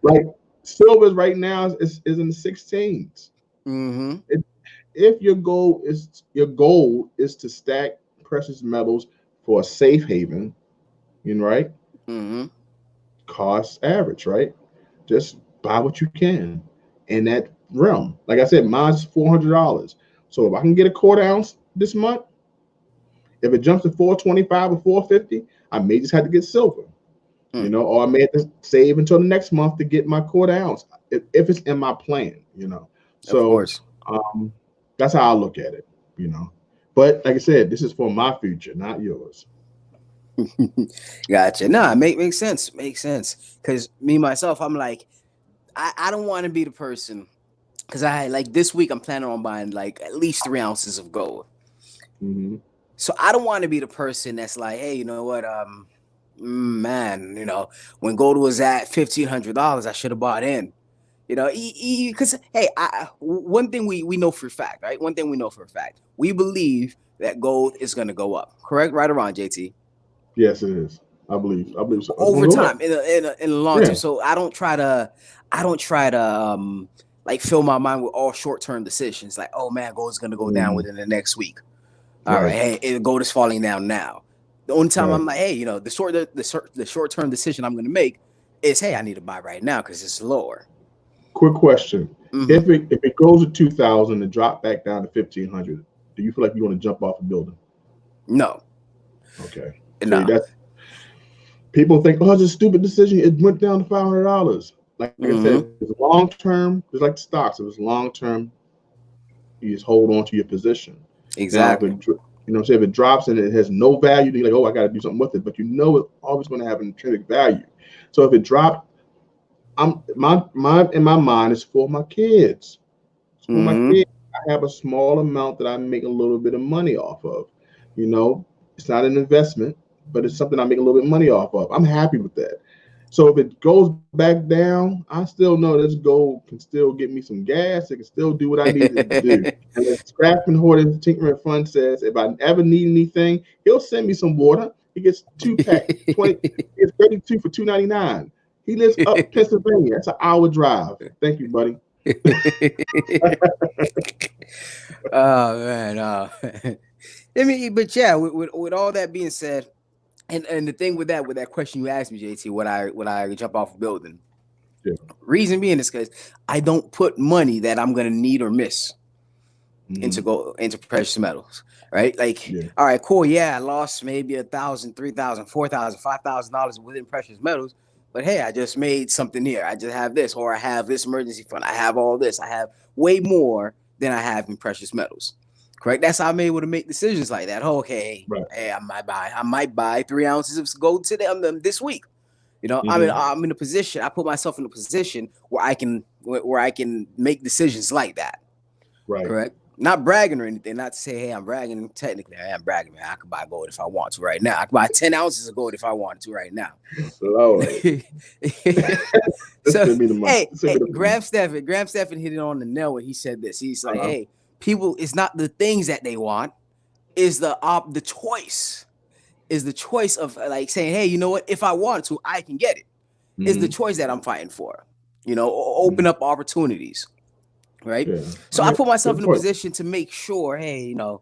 Like silver right now is in the 16s. If your goal is to stack precious metals for a safe haven, right? Cost average, right? Just buy what you can in that realm. Like I said, mine's $400. So if I can get a quarter ounce this month, if it jumps to 425 or 450, I may just have to get silver, or I may have to save until the next month to get my quarter ounce if it's in my plan, So, of course. That's how I look at it, But like I said, this is for my future, not yours. Gotcha. Nah, makes sense. Makes sense. Because me myself, I'm like, I don't want to be the person. Because I like this week, I'm planning on buying like at least 3 ounces of gold. So I don't want to be the person that's like, hey, you know what, man, when gold was at $1,500, I should have bought in. Because hey, one thing we know for a fact, right? One thing we know for a fact, we believe that gold is going to go up. Correct? Right around, JT? Yes, it is. I believe so. Over time, in a long term. So I don't try to like fill my mind with all short-term decisions. Like, oh man, gold is going to go down within the next week. All right, hey, gold is falling down now. The only time I'm like, hey, the short-term decision I'm going to make is, hey, I need to buy right now because it's lower. Quick question: If it goes to 2,000 and drop back down to 1,500, do you feel like you want to jump off a building? No. Okay. No. That's people think, oh, it's a stupid decision. It went down to $500. Like I said, it's long term. It's like stocks. If it's long term, you just hold on to your position. Exactly. Now, if it drops and it has no value, you're like, oh, I got to do something with it. But it's always going to have an intrinsic value. So if it dropped, in my mind, it's for my kids. It's for my kids. I have a small amount that I make a little bit of money off of. It's not an investment, but it's something I make a little bit of money off of. I'm happy with that. So if it goes back down, I still know this gold can still get me some gas. It can still do what I need it to do. And the Scrapping Hoarding Tinkering Fund says if I ever need anything, he'll send me some water. He gets 2-pack, 20, it's 32 for $2.99. He lives up Pennsylvania. That's an hour drive. Thank you, buddy. Oh man, but yeah, with all that being said, and the thing with that question you asked me, JT, would I jump off a building? Yeah. Reason being is because I don't put money that I'm gonna need or miss into precious metals, right? Like, all right, cool, yeah, I lost maybe $1,000, $3,000, $4,000, $5,000 within precious metals, but hey, I just made something here. I just have this, or I have this emergency fund. I have all this. I have way more than I have in precious metals. Correct. That's how I'm able to make decisions like that. Oh, okay, hey, I might buy 3 ounces of gold today, this week. I'm in a position. I put myself in a position where I can make decisions like that. Right. Correct. Not bragging or anything. Not to say, hey, I'm bragging. Technically, I am bragging, man. I could buy gold if I want to right now. I could buy 10 ounces of gold if I wanted to right now. Lord. So, Send me the money. hey, Send me the money. Graham Stephan hit it on the nail when he said this. He's like, Uh-huh. hey, people, it's not the things that they want, is the choice. Is the choice of like saying, hey, you know what? If I want to, I can get it. Is the choice that I'm fighting for. You know, open up opportunities. Right. Yeah. So All I right. put myself Good in a point. position to make sure, hey, you know,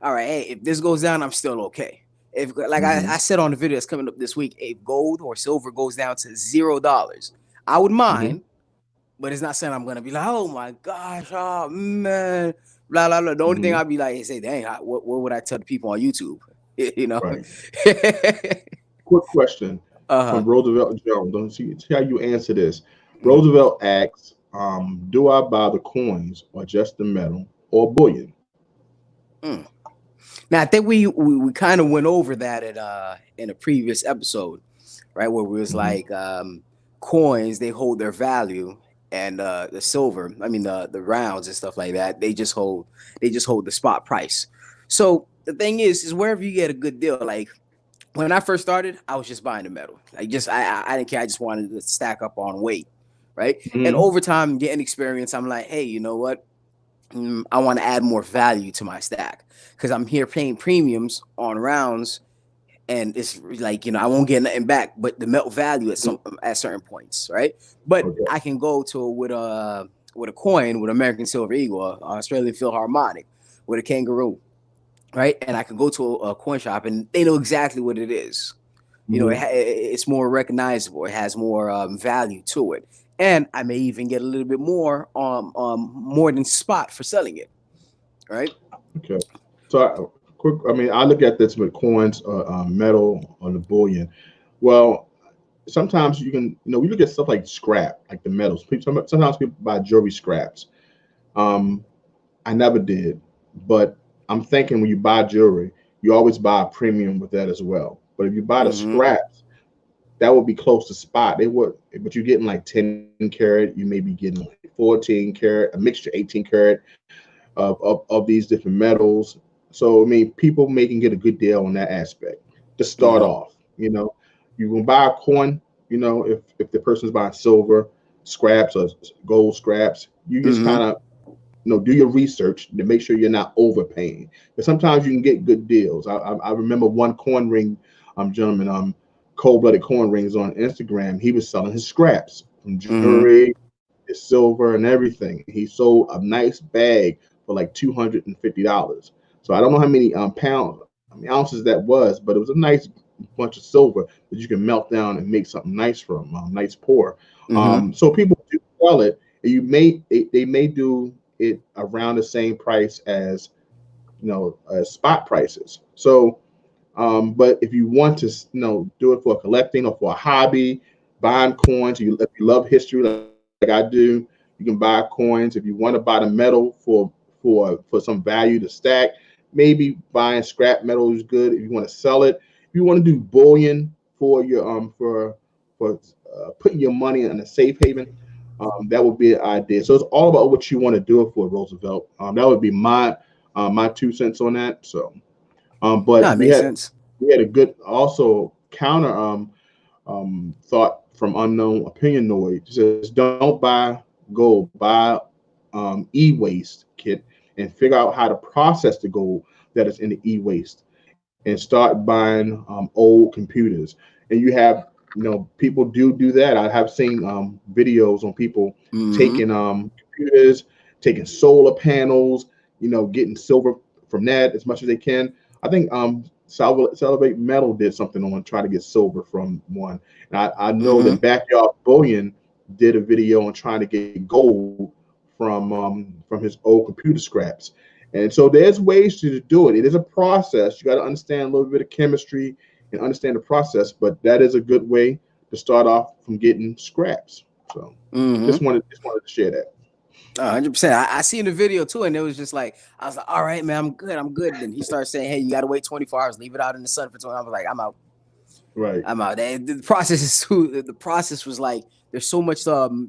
all right, hey, if this goes down, I'm still okay. If like I said on the video that's coming up this week, if gold or silver goes down to $0, I would mind, but it's not saying I'm gonna be like, oh my gosh, oh man, blah blah blah. The only thing I'd be like is say, dang, what would I tell the people on YouTube? You know. Right. Quick question Uh-huh. from Roosevelt Jones. Don't see how you answer this. Mhm. Roosevelt asks, do I buy the coins or just the metal or bullion? Now I think we kind of went over that in a previous episode, right? Where we was like coins, they hold their value, and the silver, I mean the rounds and stuff like that, they just hold the spot price. So the thing is wherever you get a good deal, like when I first started, I was just buying the metal. Like just I didn't care, I just wanted to stack up on weight, right? And over time getting experience, I'm like, hey, you know what? I want to add more value to my stack because I'm here paying premiums on rounds, and it's like, you know, I won't get nothing back, but the melt value at certain points, right? But Okay. I can go to with a coin with American Silver Eagle, Australian Philharmonic, with a kangaroo, right? And I can go to a coin shop and they know exactly what it is. You know, it's more recognizable. It has more value to it, and I may even get a little bit more more than spot for selling it, right? Okay. So, I mean, I look at this with coins, metal, or the bullion. Well, sometimes you can, we look at stuff like scrap, like the metals. Sometimes people buy jewelry scraps. Um, I never did, but I'm thinking when you buy jewelry, you always buy a premium with that as well. But if you buy the scraps, that would be close to spot. They would, but you're getting like 10 carat, you may be getting like 14 carat, a mixture 18 carat of these different metals. So I mean, people may can get a good deal on that aspect to start off. You can buy a coin. If the person's buying silver scraps or gold scraps, you just kind of do your research to make sure you're not overpaying. But sometimes you can get good deals. I remember one coin ring, gentleman, cold-blooded coin rings on Instagram. He was selling his scraps from jewelry, his silver, and everything. He sold a nice bag for like $250. So I don't know how many ounces that was, but it was a nice bunch of silver that you can melt down and make something nice from, nice pour. So people do sell it. They may do it around the same price as spot prices. So, but if you want to do it for collecting or for a hobby, buying coins, if you love history like I do, you can buy coins. If you want to buy the metal for some value to stack, maybe buying scrap metal is good. If you want to sell it, if you want to do bullion for your for putting your money in a safe haven, that would be an idea. So it's all about what you want to do it for, Roosevelt. That would be my 2 cents on that. So, No, but it makes sense. we had a good also counter thought from Unknown Opinionoid. It says, don't buy gold, buy e-waste kit and figure out how to process the gold that is in the e-waste and start buying old computers. And you have, people do that. I have seen videos on people taking computers, taking solar panels, getting silver from that as much as they can. I think Celebrate Metal did something on trying to get silver from one. And I know that Backyard Bullion did a video on trying to get gold from his old computer scraps. And so there's ways to do it. It is a process. You got to understand a little bit of chemistry and understand the process, but that is a good way to start off from getting scraps. So just wanted to share that. 100%. I seen the video too, and it was just like, I was like, all right, man, I'm good. Then he started saying, hey, you got to wait 24 hours, leave it out in the sun for 20 hours. I was like, I'm out. Right. I'm out. The process is too. The process was like, there's so much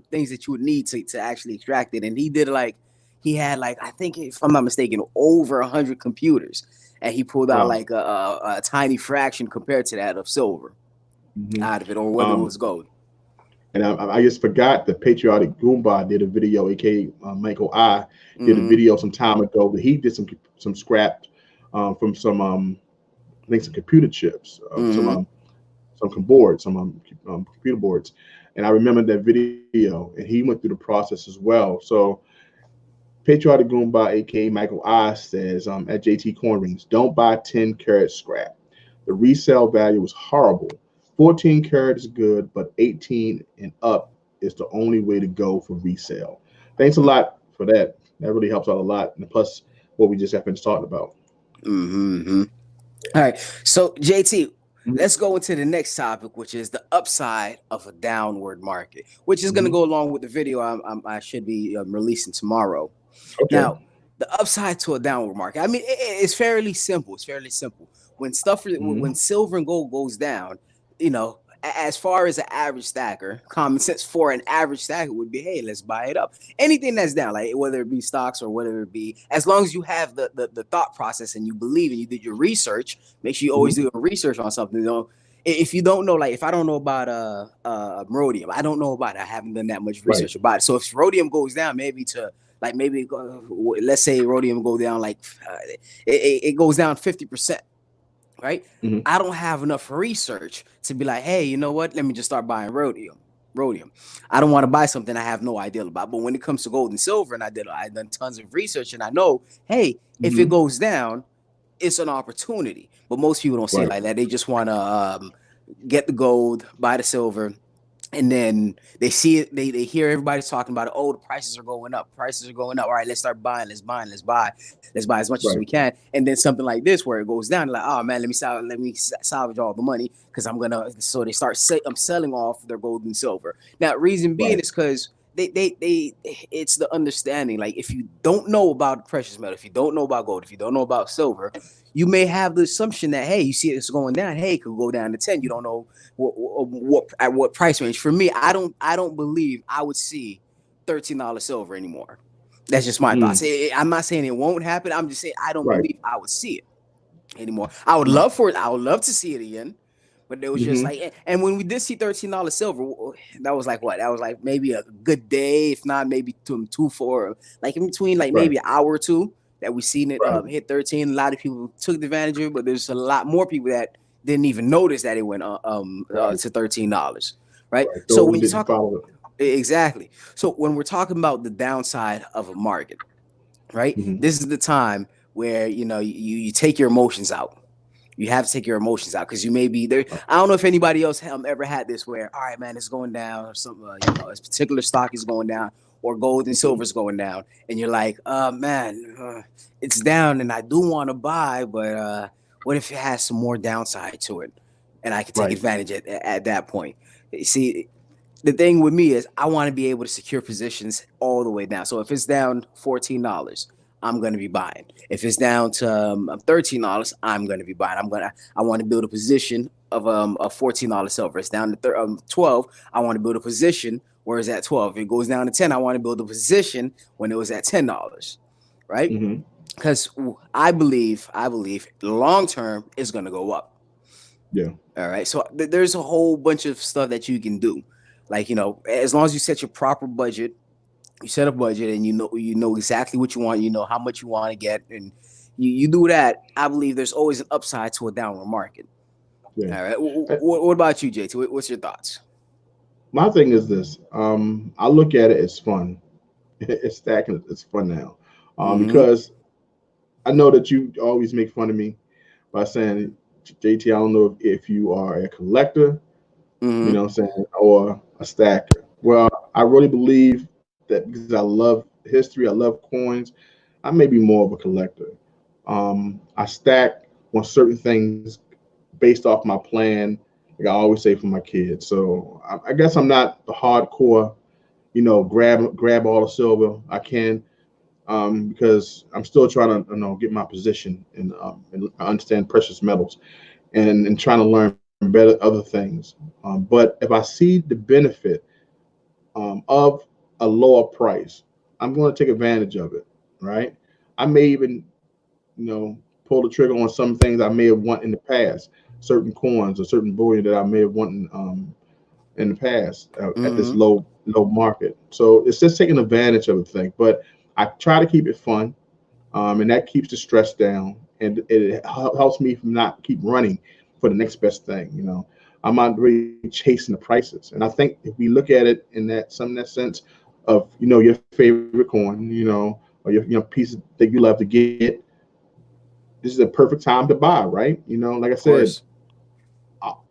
things that you would need to actually extract it, and he did like he had like, I think if I'm not mistaken, over 100 computers, and he pulled out like a tiny fraction compared to that of silver out of it, or whether it was gold. And I just forgot the Patriotic Goomba did a video, aka Michael I did a video some time ago that he did some scrap from some I think some computer chips, some boards, some computer boards, and I remember that video, and he went through the process as well. So Patriotic Goomba, aka Michael I, says at JT Coin Rings, don't buy 10 karat scrap. The resale value is horrible. 14 karat is good, but 18 and up is the only way to go for resale. Thanks a lot for that. That really helps out a lot. And plus what we just have been talking about. All right. So JT, let's go into the next topic, which is the upside of a downward market, which is going to go along with the video I should be releasing tomorrow. Okay. Now, the upside to a downward market, I mean, it's fairly simple. It's fairly simple. When when silver and gold goes down, you know, as far as an average stacker, common sense for an average stacker would be, hey, let's buy it up. Anything that's down, like whether it be stocks or whether it be, as long as you have the thought process and you believe and you did your research, make sure you always do your research on something. You know, if you don't know, like if I don't know about rhodium, I don't know about it. I haven't done that much research about it. So if rhodium goes down, maybe let's say rhodium go down like it goes down 50%. Right? I don't have enough research to be like, hey, you know what? Let me just start buying rhodium. I don't want to buy something I have no idea about. But when it comes to gold and silver, and I've done tons of research, and I know, hey, if it goes down, it's an opportunity. But most people don't see it like that. They just want to get the gold, buy the silver, and then they see it. They hear everybody talking about it. Oh, the prices are going up. Prices are going up. All right, let's start buying. Let's buy as much as we can. And then something like this where it goes down, like, oh man, let me salvage all the money because I'm gonna. So they start selling off their gold and silver. Now, reason being is because it's the understanding. Like if you don't know about precious metal, if you don't know about gold, if you don't know about silver, you may have the assumption that, hey, you see it's going down. Hey, it could go down to 10. You don't know what price range. For me, I don't believe I would see $13 silver anymore. That's just my thoughts. I'm not saying it won't happen. I'm just saying I don't believe I would see it anymore. I would love for it. I would love to see it again. But it was just like, and when we did see $13 silver, that was like what? That was like maybe a good day, if not maybe 2-4, like in between, like maybe an hour or two that we seen it hit 13. A lot of people took advantage of it, but there's a lot more people that didn't even notice that it went to $13, right? So when you talk exactly, so when we're talking about the downside of a market, right? This is the time where you take your emotions out. You have to take your emotions out because you may be there. I don't know if anybody else ever had this where, all right, man, it's going down, or something. This particular stock is going down, or gold and silver is going down, and you're like, man, it's down, and I do want to buy, but what if it has some more downside to it, and I can take advantage at that point? You see, the thing with me is I want to be able to secure positions all the way down. So if it's down $14. I'm going to be buying. If it's down to $13, I'm going to be buying. I want to build a position of $14 silver. It's down to 12. I want to build a position where it's at 12. If it goes down to 10, I want to build a position when it was at $10, right? Because I believe long term is going to go up. Yeah. All right. So there's a whole bunch of stuff that you can do. Like, as long as you set your proper budget, you set a budget and you know exactly what you want, you know how much you want to get, and you do that. I believe there's always an upside to a downward market. Yeah. All right. What about you, JT? What's your thoughts? My thing is this. I look at it as fun. It's stacking. It's fun now. Because I know that you always make fun of me by saying, JT, I don't know if you are a collector, you know what I'm saying, or a stacker. Well, I really believe that because I love history, I love coins, I may be more of a collector. I stack on certain things based off my plan, like I always say for my kids. So I guess I'm not the hardcore, grab all the silver I can, because I'm still trying to get my position and understand precious metals and trying to learn better other things. But if I see the benefit of a lower price, I'm going to take advantage of it. right? I may even, pull the trigger on some things I may have won in the past, certain coins or certain bullion that I may have won in the past at this Mm-hmm. low market. So it's just taking advantage of the thing. But I try to keep it fun, and that keeps the stress down, and it helps me from not keep running for the next best thing. I'm not really chasing the prices, and I think if we look at it in that sense of your favorite coin, or your piece that you love to get, this is a perfect time to buy, right? Like I Of said, course.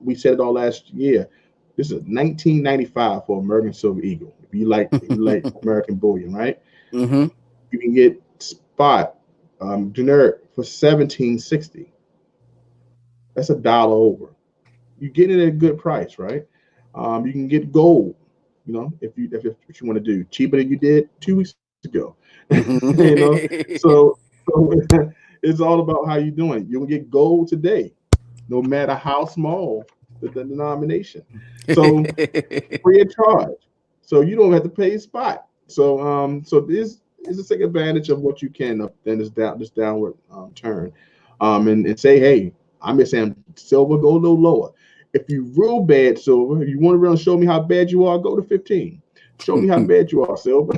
we said it all last year. This is 1995 for American Silver Eagle. If you like American bullion, right? Mm-hmm. You can get spot generic for 1760. That's $1 over. You get it at a good price, right? You can get gold. If you want to do cheaper than you did 2 weeks ago. So, so it's all about how you're doing. You can get gold today, no matter how small the denomination. So free of charge. So you don't have to pay a spot. So this is to take advantage of what you can up in this downward turn, and say, hey, I'm just saying silver go a little lower. If you real bad silver, if you want to really show me how bad you are, go to 15. Show me how bad you are, silver.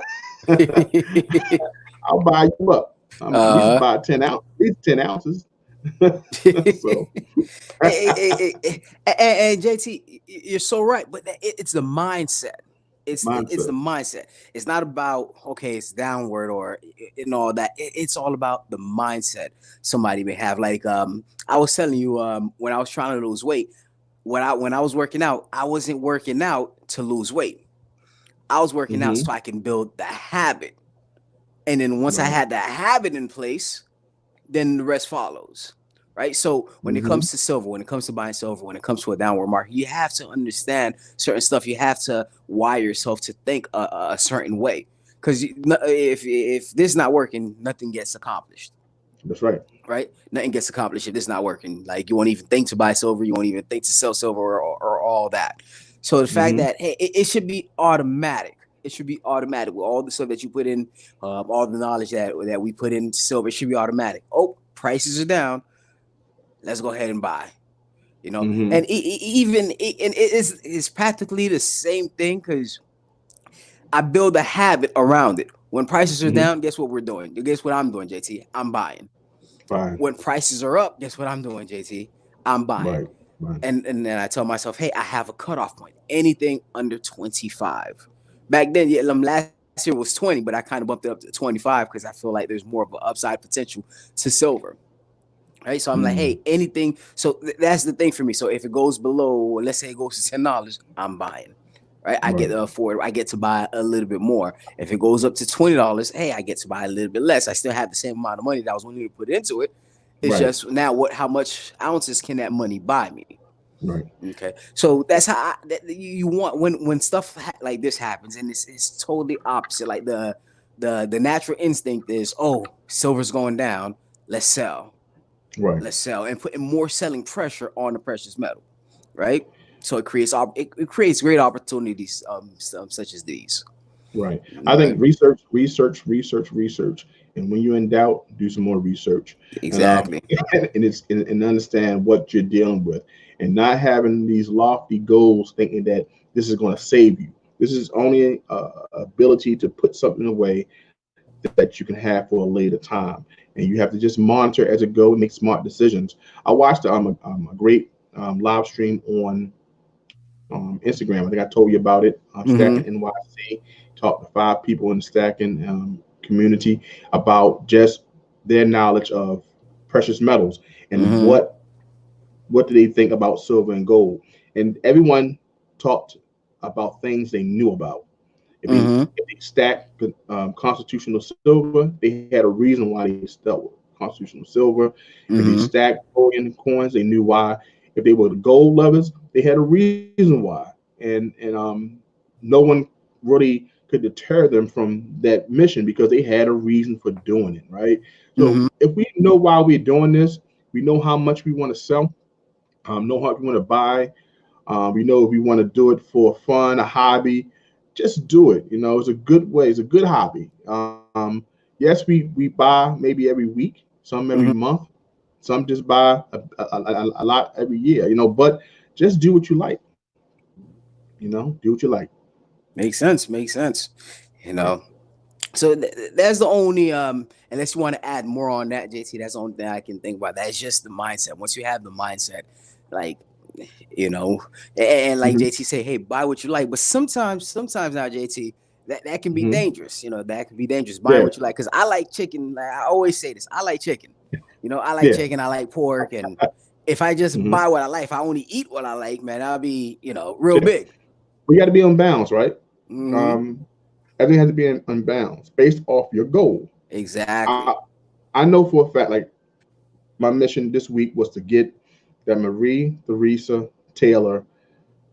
I'll buy you up. At least uh buy 10 ounces. At least 10 ounces. So and JT, you're so right, but it's the mindset. It's the mindset. mindset. It's not about okay, it's downward or and all that. It's all about the mindset somebody may have. Like I was telling you when I was trying to lose weight, when I was working out, I wasn't working out to lose weight. I was working out Hmm. so I can build the habit. And then once I Right. had that habit in place, then the rest follows. Right. So when it Hmm. comes to silver, when it comes to buying silver, when it comes to a downward market, you have to understand certain stuff. You have to wire yourself to think a certain way. Because if this is not working, nothing gets accomplished. That's right. Right? Nothing gets accomplished if this is not working. Like you won't even think to buy silver, you won't even think to sell silver or all that. So the fact Hmm. that hey, it should be automatic. It should be automatic with all the stuff that you put in, all the knowledge that we put into silver. It should be automatic. Oh, prices are down. Let's go ahead and buy. Hmm. And even and it's practically the same thing because I build a habit around it. When prices are Hmm. down, guess what we're doing? Guess what I'm doing, JT? I'm buying. Fine. When prices are up, guess what I'm doing, JT? I'm buying. Right. Right. And then I tell myself, hey, I have a cutoff point. Anything under 25. Back then, yeah, last year was 20, but I kind of bumped it up to 25 because I feel like there's more of an upside potential to silver. Right. So I'm like, hey, Mm. anything. So that's the thing for me. So if it goes below, let's say it goes to $10, I'm buying. Right. I get Right. to afford, I get to buy a little bit more. If it goes up to $20, hey, I get to buy a little bit less. I still have the same amount of money that I was willing to put into it. It's Right. just now how much ounces can that money buy me? Right. Okay, so that's how you want when stuff like this happens, and it's totally opposite. Like the natural instinct is, oh, silver's going down, let's sell, Right. and putting more selling pressure on the precious metal, right? So it creates great opportunities, such as these, Right. I right? think research, and when you're in doubt, do some more research, and Exactly. and understand what you're dealing with, and not having these lofty goals, thinking that this is going to save you. This is only ability to put something away that you can have for a later time, and you have to just monitor as it goes and make smart decisions. I watched a great live stream on Instagram. I think I told you about it. Stacking Mm-hmm. NYC talked to 5 people in the stacking community about just their knowledge of precious metals and Mm-hmm. what do they think about silver and gold. And everyone talked about things they knew about. If they Mm-hmm. if they stacked constitutional silver, they had a reason why they stuck with constitutional silver. If they Mm-hmm. stacked bullion coins, they knew why. If they were gold lovers, they had a reason why. And no one really could deter them from that mission because they had a reason for doing it, right? So Mm-hmm. if we know why we're doing this, we know how much we want to sell, know how we want to buy, we know if we want to do it for fun, a hobby, just do it. It's a good way. It's a good hobby. yes, we buy maybe every week, some every Mhm. month, some just buy a lot every year. But just do what you like. Do what you like. Makes sense. Makes sense. You Right. know. So that's the only unless you want to add more on that, JT. That's the only thing I can think about. That's just the mindset. Once you have the mindset, like you know, and like Hmm. JT say, hey, buy what you like. But sometimes now, JT, that can be Hmm. dangerous. That can be dangerous. Buying Yeah. what you like, because I like chicken. Like, I always say this. I like chicken. I like Yeah. chicken. I like pork, and if I just Hmm. buy what I like, if I only eat what I like, man, I'll be real Yeah. big. We got to be on balance, right? Hmm. Um, Everything has to be in balance based off your goal. I Exactly. I know for a fact, like my mission this week was to get that Marie Theresa Taylor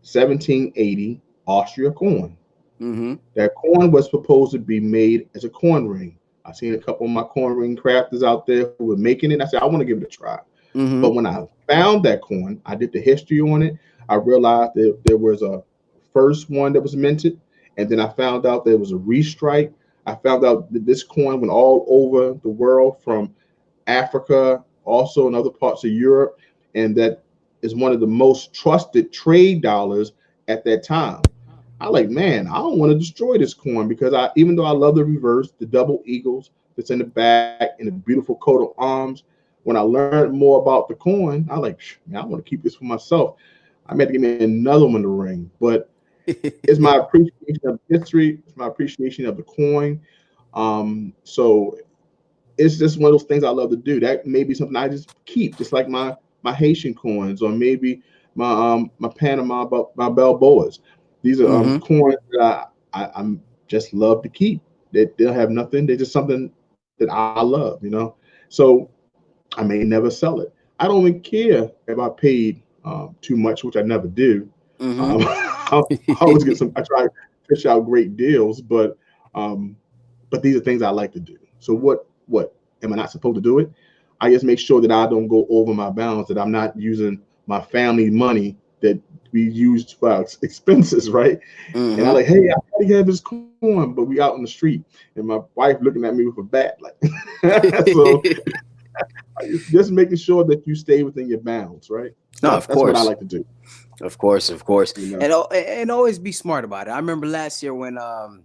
1780 Austria coin. Hmm. That coin was supposed to be made as a coin ring. I seen a couple of my coin ring crafters out there who were making it. I said, I want to give it a try. Hmm. But when I found that coin, I did the history on it. I realized that there was a first one that was minted, and then I found out there was a restrike. I found out that this coin went all over the world from Africa, also in other parts of Europe, and that is one of the most trusted trade dollars at that time. I like, man, I don't want to destroy this coin because even though I love the reverse, the double eagles that's in the back and the beautiful coat of arms, when I learned more about the coin, I like, man, I want to keep this for myself. I meant to give me another one to ring, but it's my appreciation of history. It's my appreciation of the coin. So it's just one of those things I love to do. That may be something I just keep, just like my Haitian coins, or maybe my Panama, my Balboas. These are Hmm. coins that I'm just love to keep. They'll have nothing. They're just something that I love. So I may never sell it. I don't even care if I paid too much, which I never do. Hmm. I always get some. I try to fish out great deals, um, but these are things I like to do. So what am I not supposed to do it? I just make sure that I don't go over my bounds, that I'm not using my family money that we used for our expenses, right? And I Hmm. like, hey, I gotta have this corn, but we out in the street, and my wife looking at me with a bat, like, so just making sure that you stay within your bounds, right? No, So of that's what I course. like to do. Of course, You know, and always be smart about it. I remember last year when the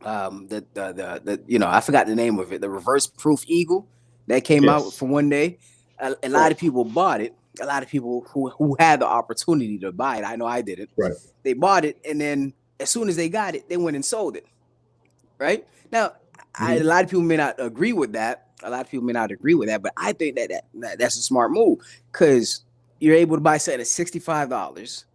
I forgot the name of it, the reverse proof eagle that came out yes, for one day. A lot right, of people bought it. A lot of people who had the opportunity to buy it. I know I did it. right. They bought it, and then as soon as they got it, they went and sold it. Right now, a Hmm. lot of people may not agree with that. A lot of people may not agree with that, but I think that's a smart move because you're able to buy something at $65,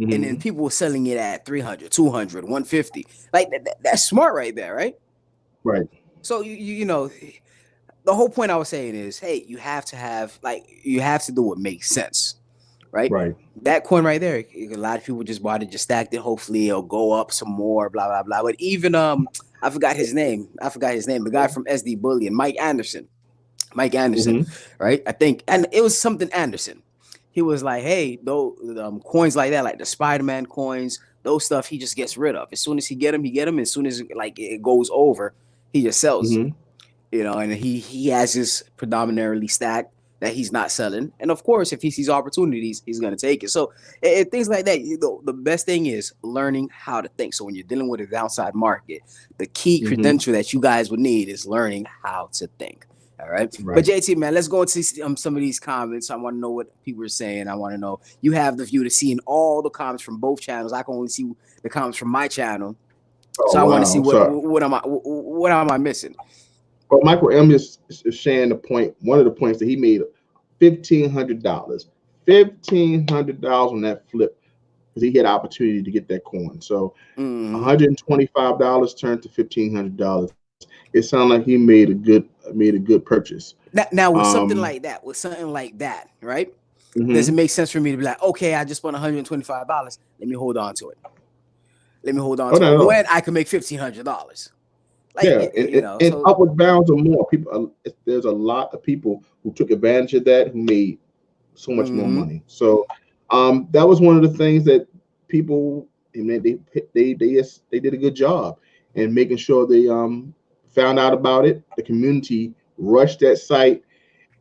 and then Hmm. people were selling it at 300, 200, 150. Like that's smart right there, right? Right, So the whole point I was saying is, hey, you have to do what makes sense, right? right. That coin right there, a lot of people just bought it, just stacked it. Hopefully, it'll go up some more, blah blah blah. But even I forgot his name. I forgot his name. The guy from SD Bullion, Mike Anderson. Mike Anderson, Hmm. right? I think, and it was something Anderson. He was like, hey, those coins like that, like the Spider-Man coins, those stuff, he just gets rid of. As soon as he get them, he get them. As soon as like it goes over, he just sells. Hmm. And he has this predominantly stacked that he's not selling. And of course, if he sees opportunities, he's gonna take it. So things like that, the best thing is learning how to think. So when you're dealing with a downside market, the key Hmm. credential that you guys would need is learning how to think. All right. But Right. JT, man, let's go into some of these comments. I want to know what people are saying. I want to know, you have the view to seeing all the comments from both channels. I can only see the comments from my channel. Oh So I want to wow, see I'm sorry. what am I missing? Well, Michael M is sharing the point. One of the points that he made, $1,500, $1,500 on that flip because he had opportunity to get that coin. So Mm-hmm. $125 turned to $1,500. It sounded like he made a good purchase. Now Um, with something like that, right? Does it hmm. make sense for me to be like, okay, I just spent $125. Let me hold on to it. Let me hold on Oh to it. no, When no. I can make $1,500. Like, Yeah, and so upward bounds or more. People, there's a lot of people who took advantage of that who made so much more mm-hmm. money. So that was one of the things that people, and they did a good job in making sure they found out about it. The community rushed that site,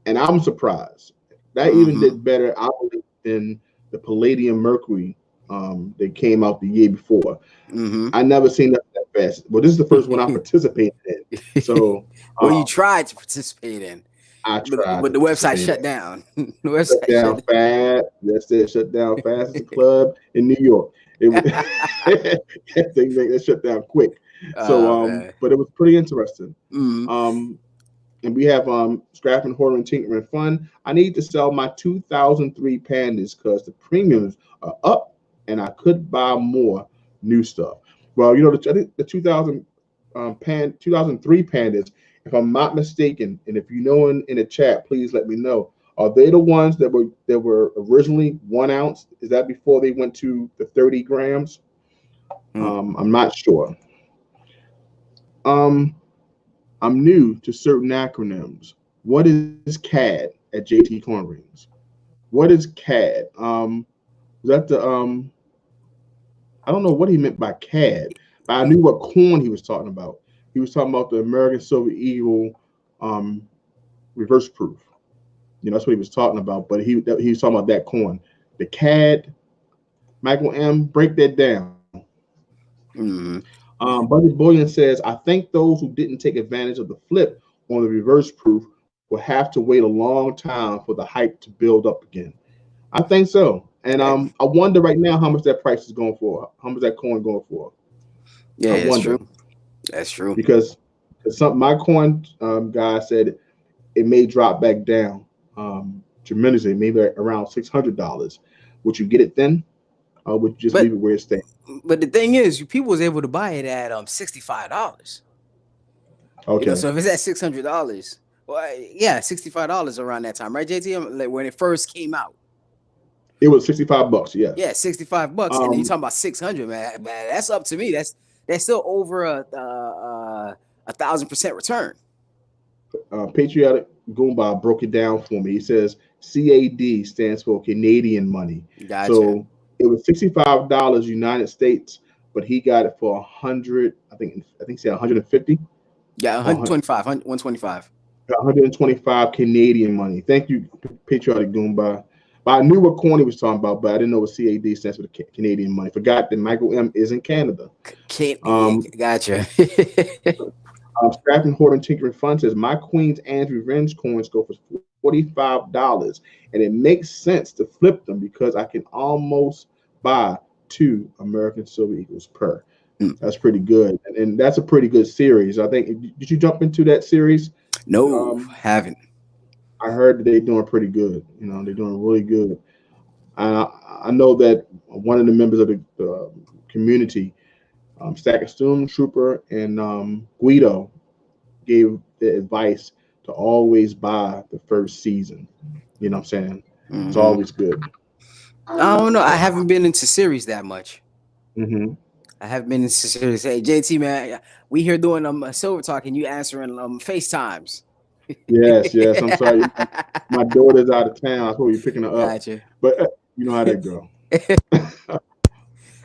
and I'm surprised. That even did better, I believe, than the Palladium Mercury that came out the year before. I never seen that fast. Well, this is the first one I participated in. So, well, you tried to participate in. I tried, but the website shut down. The website shut down fast. That's it. Shut down fast as a club in New York. It they shut down quick. So, but it was pretty interesting. And we have Scrapping, Hoarding, Tinkering Fun. I need to sell my 2003 Pandas because the premiums are up, and I could buy more new stuff. Well, you know, the 2003 Pandas, if I'm not mistaken, and if you know in the chat, please let me know. Are they the ones that were originally 1 ounce? Is that before they went to the 30 grams? I'm not sure. I'm new to certain acronyms. What is CAD at JT Corn Rings? What is CAD? Was that the I don't know what he meant by CAD, but I knew what corn he was talking about. He was talking about the American Silver Eagle reverse proof. You know, that's what he was talking about. But he was talking about that corn. The CAD, Michael M., break that down. Buddy Bullion says, I think those who didn't take advantage of the flip on the reverse proof will have to wait a long time for the hype to build up again. I think so. And I wonder right now how much that price is going for. How much that coin going for? Yeah, that's true. That's true. Because my coin guy said it may drop back down tremendously, maybe around $600. Would you get it then? Or would you just leave it where it stands? But the thing is, people was able to buy it at $65. Okay. You know, so if it's at $600, well, yeah, $65 around that time, right, JT? Like when it first came out. It was $65, yeah. Yeah, $65, and then you're talking about 600, man. That's up to me. That's still over a 1,000% return. Patriotic Goomba broke it down for me. He says CAD stands for Canadian money. Gotcha. So it was $65 United States, but he got it for 100. I think he said 150. Yeah, 125. 125. 125 Canadian money. Thank you, Patriotic Goomba. I knew what coin he was talking about, but I didn't know what CAD stands for, the Canadian money. Forgot that Michael M. is in Canada. Gotcha. Scrapping, Hoarding, Tinkering Fun says, my Queen's Anne's Revenge coins go for $45, and it makes sense to flip them because I can almost buy 2 American Silver Eagles per. That's pretty good, and that's a pretty good series. I think. Did you jump into that series? No, haven't. I heard that they're doing pretty good. You know, they're doing really good. I know that one of the members of the community, Stack of Stormtrooper and Guido, gave the advice to always buy the first season. You know what I'm saying? It's always good. I don't know. I haven't been into series that much. I haven't been into series. Hey, JT, man, we here doing Silver Talk and you answering FaceTimes. Yes. I'm sorry. My daughter's out of town. I thought you were picking her up. Gotcha. But you know how that go.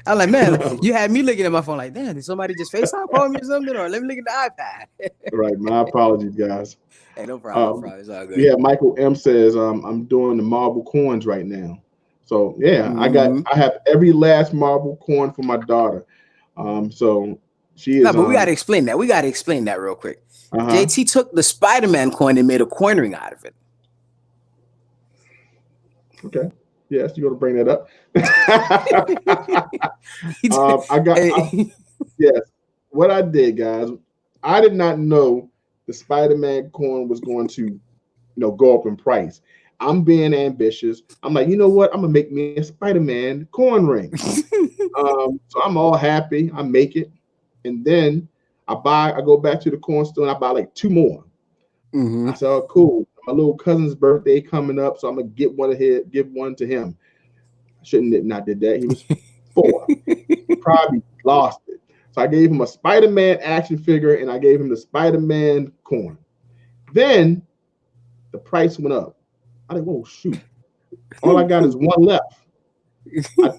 I'm like, man, you had me looking at my phone like, damn, did somebody just FaceTime call me or something? Or let me look at the iPad. Right. My apologies, guys. Hey, no problem. It's all good. Yeah, Michael M says I'm doing the marble coins right now. So yeah, I have every last marble coin for my daughter. So she is. No, but we gotta explain that. We gotta explain that real quick. JT took the Spider-Man coin and made a coin ring out of it. Okay. Yes, you're gonna bring that up. Yes. What I did, guys, I did not know the Spider-Man coin was going to, go up in price. I'm being ambitious. I'm like, you know what? I'm gonna make me a Spider-Man coin ring. So I'm all happy. I make it, and then I go back to the coin store and I buy like 2 more. I said, oh, cool. My little cousin's birthday coming up, so I'm gonna give one to him. I shouldn't have not did that. He was 4. He probably lost it. So I gave him a Spider-Man action figure and I gave him the Spider-Man coin. Then the price went up. I like, oh shoot. All I got is 1 left. I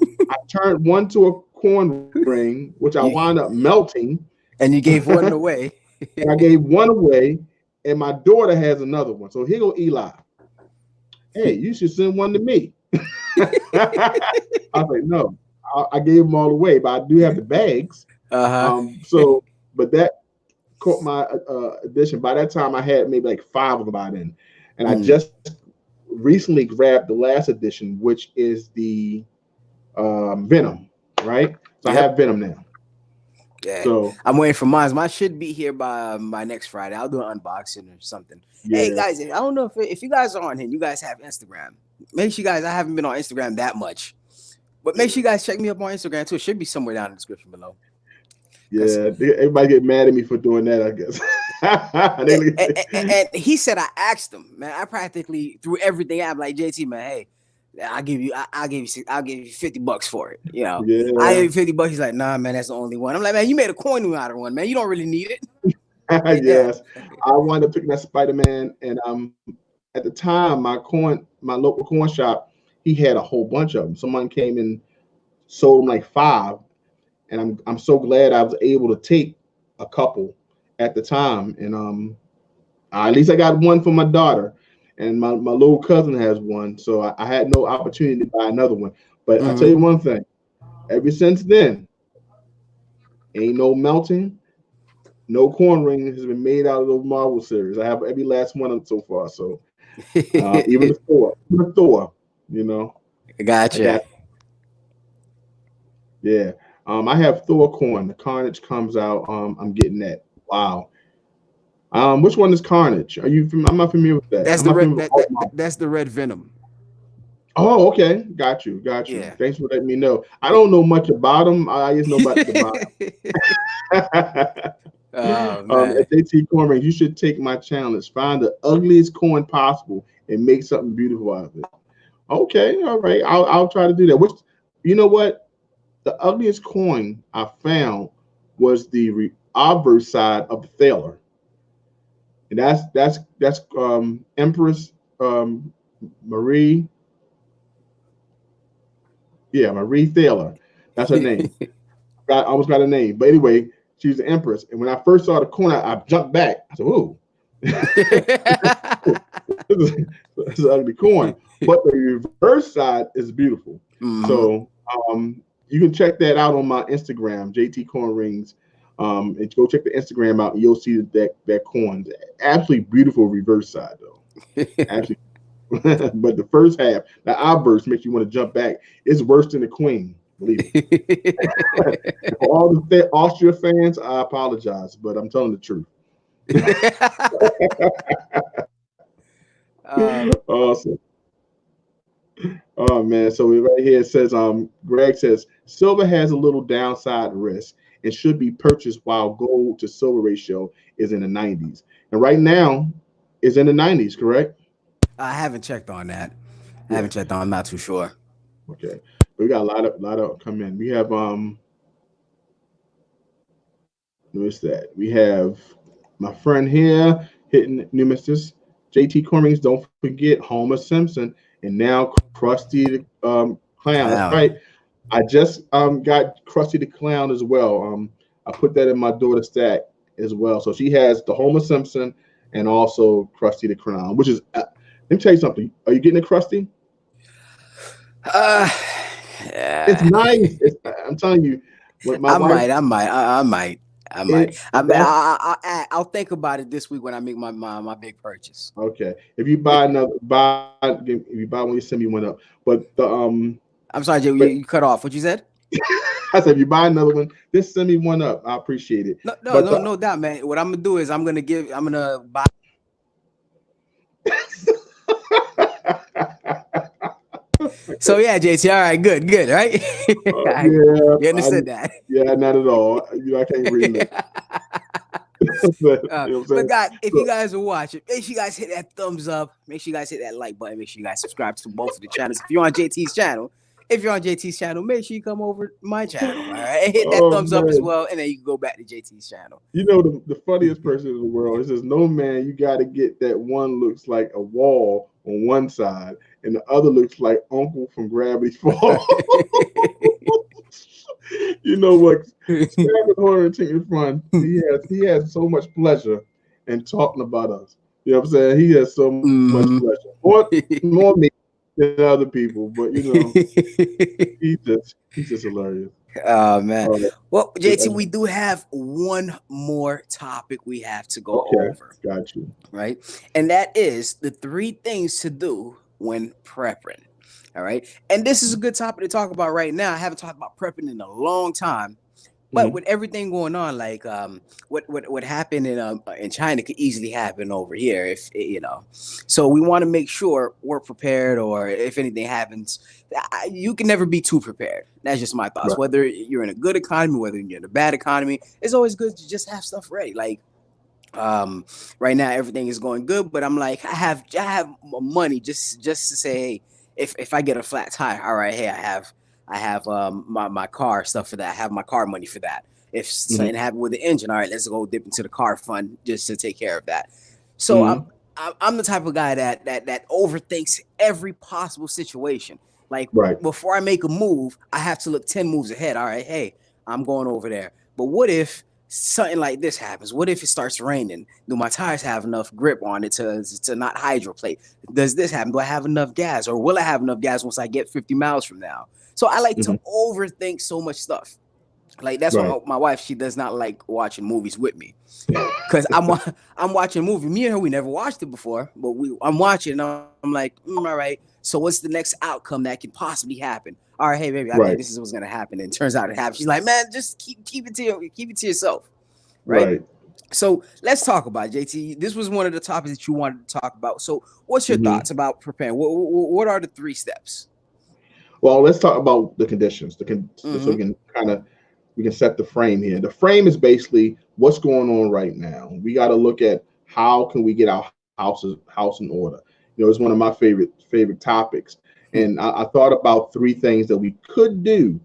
turned one to a coin ring, which I wound up melting. And you gave one away. And I gave one away, and my daughter has another one. So here go Eli. Hey, you should send one to me. I was like, no, I gave them all away, but I do have the bags. So, but that caught my addition. By that time, I had maybe like 5 of them by then, and I just recently grabbed the last edition, which is the Venom, right? So I have Venom now. Yeah. So I'm waiting for mine. Mine should be here by next Friday. I'll do an unboxing or something. Yeah. Hey guys, I don't know if you guys are on here, you guys have Instagram. Make sure you guys, I haven't been on Instagram that much, but make sure you guys check me up on Instagram too. It should be somewhere down in the description below. Yeah, everybody get mad at me for doing that, I guess. and he said I asked him, man. I practically threw everything out. I'm like, JT, man, hey, I'll give you $50 for it. You know, I gave you $50. He's like, nah, man, that's the only one. I'm like, man, you made a coin out of one, man. You don't really need it. Yes, I wound up picking that Spider-Man, and at the time, my local coin shop, he had a whole bunch of them. Someone came and sold them like 5, and I'm so glad I was able to take a couple at the time, and at least I got one for my daughter. And my little cousin has one, so I had no opportunity to buy another one. But I'll tell you one thing, ever since then, ain't no melting, no corn ring has been made out of the Marvel series. I have every last one of them so far. So even the Thor, you know. Gotcha. Yeah. I have Thor coin. The Carnage comes out. I'm getting that. Wow. Which one is Carnage? I'm not familiar with that. That's the red Venom. Oh, okay. Got you. Yeah. Thanks for letting me know. I don't know much about them. I just know about the bottom. At JT Cornring, you should take my challenge. Find the ugliest coin possible and make something beautiful out of it. Okay. All right. I'll try to do that. You know what? The ugliest coin I found was the obverse side of the Thaler. And that's Empress Marie. Yeah, Marie Thaler. That's her name. I almost got a name. But anyway, she's the Empress. And when I first saw the coin, I jumped back. I said, ooh. It's an ugly coin. But the reverse side is beautiful. So you can check that out on my Instagram, JT Coin Rings. And go check the Instagram out, and you'll see that coin. Absolutely beautiful reverse side, though. Absolutely. But the first half, the obverse makes you want to jump back. It's worse than the Queen, believe it. For all the Austria fans, I apologize, but I'm telling the truth. Awesome. Oh man, so right here it says, Greg says silver has a little downside risk and should be purchased while gold to silver ratio is in the 90s. And right now is in the 90s, correct? I haven't checked on that. I'm not too sure. Okay. We got a lot of come in. We have notice that. We have my friend here hitting numismatics. JT Cornings, don't forget Homer Simpson, and now Krusty the Clown. That's right. I just got Krusty the Clown as well. I put that in my daughter's stack as well. So she has the Homer Simpson and also Krusty the Clown, which is let me tell you something. Are you getting a Krusty? It's nice. I'm telling you. I might. I'll think about it this week when I make my big purchase. Okay. If you buy one, you send me one up. But the I'm sorry, Jay, you cut off. What you said? I said if you buy another one, just send me one up. I appreciate it. No doubt, man. What I'm gonna do is I'm gonna buy. So yeah, JT. All right, good, right? Yeah, you understood that? Yeah, not at all. I can't read it. But guys, if you guys are watching, make sure you guys hit that thumbs up. Make sure you guys hit that like button. Make sure you guys subscribe to both of the channels. If you're on JT's channel, make sure you come over to my channel. All right, hit that thumbs up as well, and then you can go back to JT's channel. You know, the funniest person in the world is no man. You got to get that one looks like a wall on one side, and the other looks like Uncle from Gravity Falls. You know what? Standing Horner and Tinker Fun, he has so much pleasure in talking about us. You know what I'm saying? He has so much Mhm. pleasure. More me than other people, but he's just hilarious. Oh man. Uh, Well, JT, uh, we do have one more topic we have to go okay, over, got you. right? And that is the three things to do when prepping. All right. And this is a good topic to talk about right now. I haven't talked about prepping in a long time. But Mhm. with everything going on, like what happened in China could easily happen over here, if So we want to make sure we're prepared, or if anything happens, you can never be too prepared. That's just my thoughts. Right, Whether you're in a good economy, whether you're in a bad economy, it's always good to just have stuff ready. Like um, right now, everything is going good, but I'm like, I have money just to say, hey, if I get a flat tire, all right, hey, I have my car stuff for that. I have my car money for that. If hmm something happened with the engine, all right, let's go dip into the car fund just to take care of that. So hmm I'm the type of guy that overthinks every possible situation. Like right, before I make a move, I have to look 10 moves ahead. All right, hey, I'm going over there. But what if something like this happens? What if it starts raining? Do my tires have enough grip on it to not hydroplate? Does this happen? Do I have enough gas, or will I have enough gas once I get 50 miles from now? So I like to hmm overthink so much stuff. Like that's why right. my wife, she does not like watching movies with me, because I'm watching a movie. Me and her, we never watched it before, but I'm watching. And I'm like, all right. So what's the next outcome that can possibly happen? All right, hey baby, I think Right, this is what's gonna happen. And it turns out it happened. She's like, man, just keep it to yourself, right? right. So let's talk about it, JT. This was one of the topics that you wanted to talk about. So what's your hmm thoughts about preparing? What are the three steps? Well, let's talk about the conditions. So Mm-hmm. we can set the frame here. The frame is basically what's going on right now. We got to look at how can we get our house in order. It's one of my favorite topics, and I thought about three things that we could do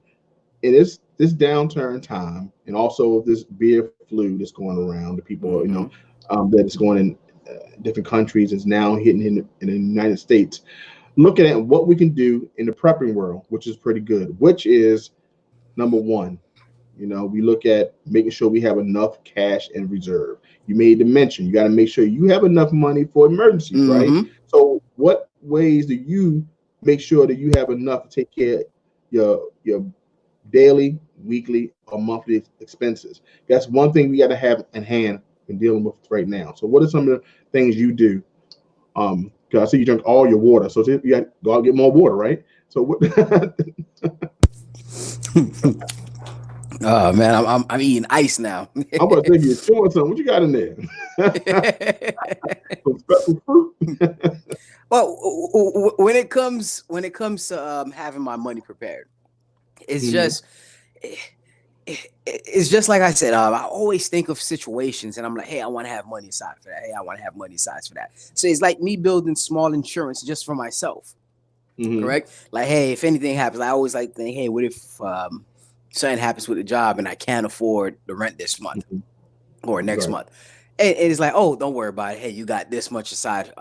in this downturn time, and also this beer flu that's going around. The people, Mm-hmm. that is going in different countries, is now hitting in the United States. Looking at what we can do in the prepping world, which is pretty good. Which is number one. We look at making sure we have enough cash in reserve. You made the mention, you got to make sure you have enough money for emergencies, right? Mm-hmm. So, what ways do you make sure that you have enough to take care of your daily, weekly, or monthly expenses? That's one thing we got to have in hand in dealing with right now. So, what are some of the things you do? Because I see you drink all your water, so you got to go out and get more water, right? So, what? Oh man, I'm eating ice now. I'm about to think you're chewing something. What you got in there? Some special fruit. Well, when it comes to having my money prepared, it's hmm just it's just like I said. I always think of situations, and I'm like, hey, I want to have money aside for that. Hey, I want to have money aside for that. So it's like me building small insurance just for myself. hmm Correct? Like, hey, if anything happens, I always like to think, hey, what if something happens with the job and I can't afford the rent this month hmm or next Right. month? And it's like, oh, don't worry about it. Hey, you got this much aside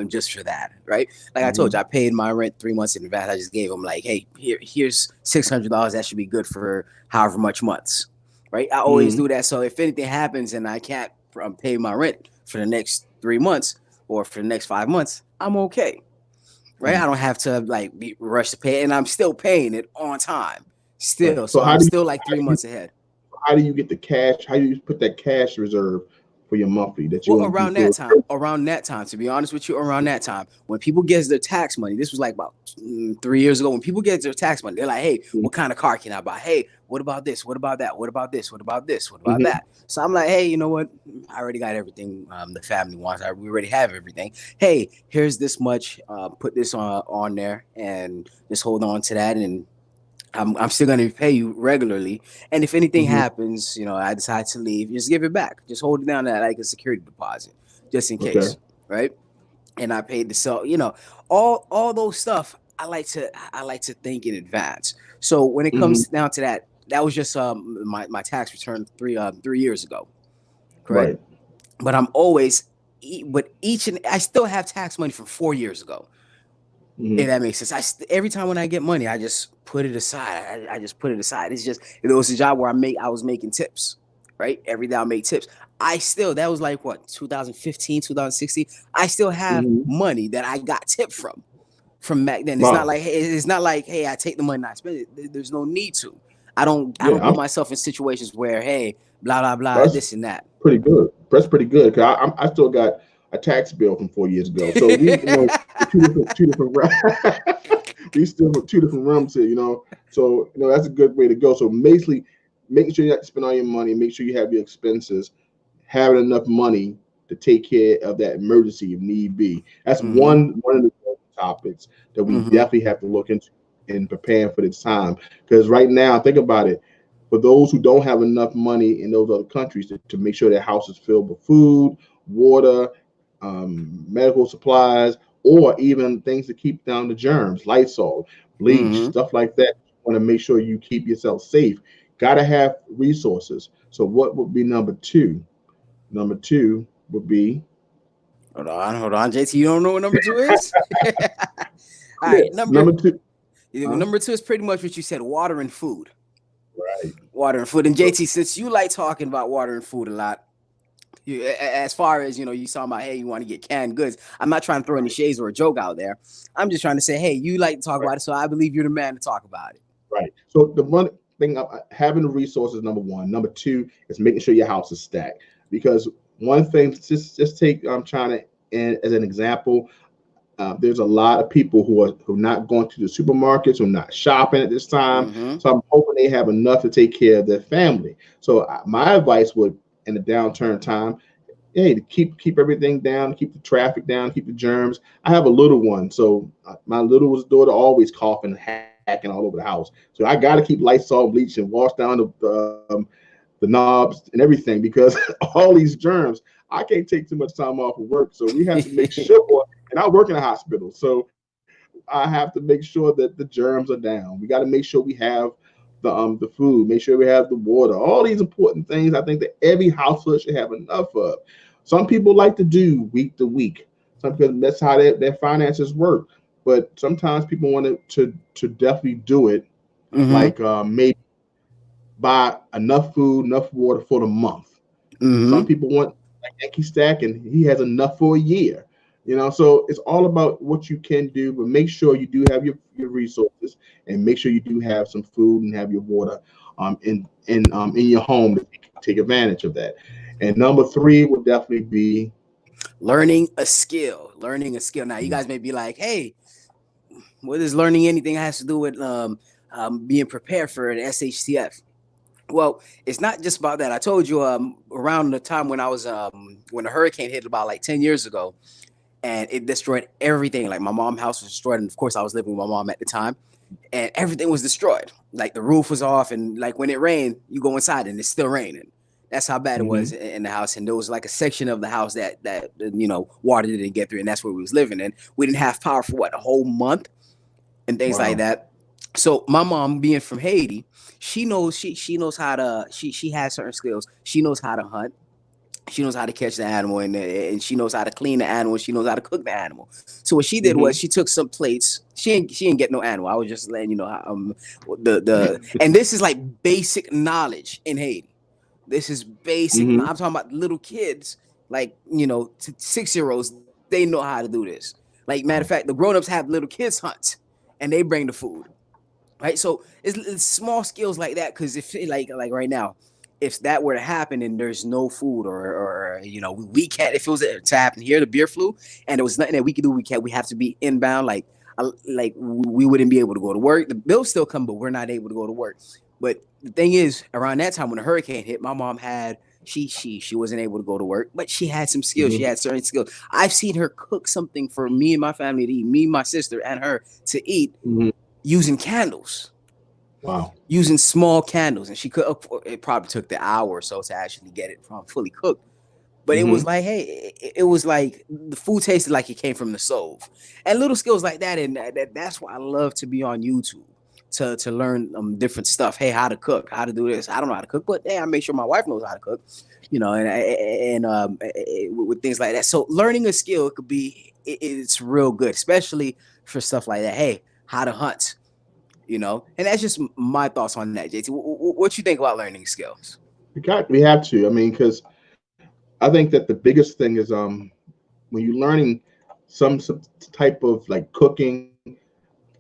just for that, right? Like I told hmm you, I paid my rent 3 months in advance. I just gave them like, hey, here's $600. That should be good for however much months, right? I always hmm do that. So if anything happens and I can't pay my rent for the next 3 months or for the next 5 months, I'm okay, right? I don't have to like be rushed to pay, and I'm still paying it on time, Right. still. So So I'm still like how three do you months ahead. how do you get the cash? How do you put that cash reserve for your monthly that you Well, want to do around that for? time, to be honest with you, around that time, when people get their tax money, this was like about 3 years ago. When people get their tax money, they're like, "Hey, what kind of car can I buy? Hey, what about this? What about that? What about this? What about this? What about hmm that?" So I'm like, "Hey, you know what? I already got everything the family wants. We already have everything. Hey, here's this much. Put this on there, and just hold on to that, and I'm still going to pay you regularly. And if anything hmm happens, I decide to leave, just give it back. Just hold it down at like a security deposit, just in Okay. case, right? And I paid the sell, all those stuff. I like to think in advance. So when it hmm comes down to that, that was just my tax return 3 years ago, correct? Right. But I'm always, but each and I still have tax money from 4 years ago. hmm If that makes sense. Every time when I get money, I just put it aside. I just put it aside. It's just, it was a job where I was making tips, right? Every day I make tips. That was like what, 2015, 2016. I still have money that I got tipped from back then. It's Wow. not like, hey, I take the money and I spend it. There's no need to. I don't put myself in situations where, hey, blah, blah, blah, this and that. Pretty good. That's pretty good. Cause I still got a tax bill from 4 years ago. So we, two different we still have two different realms here, So, that's a good way to go. So basically making sure you have to spend all your money, make sure you have your expenses, having enough money to take care of that emergency if need be. That's one of the topics that we definitely have to look into in preparing for this time. Because right now, think about it. For those who don't have enough money in those other countries to make sure their house is filled with food, water, medical supplies, or even things to keep down the germs, Lysol, bleach, stuff like that. You want to make sure you keep yourself safe. Got to have resources. So what would be number two? Number two would be. Hold on, JT. You don't know what number two is? All right, number two. Number two is pretty much what you said: water and food. Right. Water and food. And JT, since you like talking about water and food a lot, as far as you talking about, hey, you want to get canned goods. I'm not trying to throw any shades or a joke out there. I'm just trying to say, hey, you like to talk about it, so I believe you're the man to talk about it. Right. So the one thing, having the resources, number one. Number two is making sure your house is stacked. Because one thing, just take China as an example. There's a lot of people who are not going to the supermarkets, who are not shopping at this time. So I'm hoping they have enough to take care of their family. So my advice would, in the downturn time, hey, to keep everything down, keep the traffic down, keep the germs. I have a little one, so my littlest daughter always coughing, hacking all over the house. So I got to keep Lysol, bleach, and wash down the knobs and everything, because all these germs. I can't take too much time off of work, so we have to make sure. And I work in a hospital, so I have to make sure that the germs are down. We got to make sure we have the food, make sure we have the water, all these important things. I think that every household should have enough of. Some people like to do week to week. Some people, that's how their finances work. But sometimes people want to definitely do it, like maybe buy enough food, enough water for the month. Some people want like Yankee Stack, and he has enough for a year. So it's all about what you can do, but make sure you do have your resources, and make sure you do have some food and have your water in your home to take advantage of that. And number three would definitely be learning a skill. Now you guys may be like, hey, what does learning anything has to do with being prepared for an SHTF? Well, it's not just about that. I told you around the time when I was when the hurricane hit about like 10 years ago, and it destroyed everything. Like my mom's house was destroyed, and of course I was living with my mom at the time, and everything was destroyed. Like the roof was off, and like when it rained, you go inside and it's still raining. That's how bad it was in the house. And there was like a section of the house that water didn't get through, and that's where we was living. And we didn't have power for a whole month and things like that. So my mom, being from Haiti, she knows how to, she has certain skills. She knows how to hunt. She knows how to catch the animal, and she knows how to clean the animal. She knows how to cook the animal. So what she did was she took some plates. She didn't get no animal. I was just letting you know how, and this is like basic knowledge in Haiti. This is basic. I'm talking about little kids, like 6-year-olds. They know how to do this. Like matter of fact, the grown-ups have little kids hunt, and they bring the food. Right, so it's small skills like that. Because if like right now, if that were to happen and there's no food, or we can't, if it was to happen here, the beer flu, and there was nothing that we could do, we have to be inbound. Like we wouldn't be able to go to work. The bills still come, but we're not able to go to work. But the thing is, around that time when the hurricane hit, my mom had she wasn't able to go to work, but she had some skills. She had certain skills. I've seen her cook something for me and my family to eat, me, my sister, and her to eat. Using candles. Wow. Using small candles. And she could, it probably took the hour or so to actually get it fully cooked. But it was like, hey, it was like the food tasted like it came from the stove. And little skills like that. And that's why I love to be on YouTube to learn different stuff. Hey, how to cook, how to do this. I don't know how to cook, but hey, I make sure my wife knows how to cook, and with things like that. So learning a skill it's real good, especially for stuff like that. Hey, how to hunt. you know, and that's just my thoughts on that. JT, what you think about learning skills? We have to. I mean, because I think that the biggest thing is when you're learning some type of like cooking,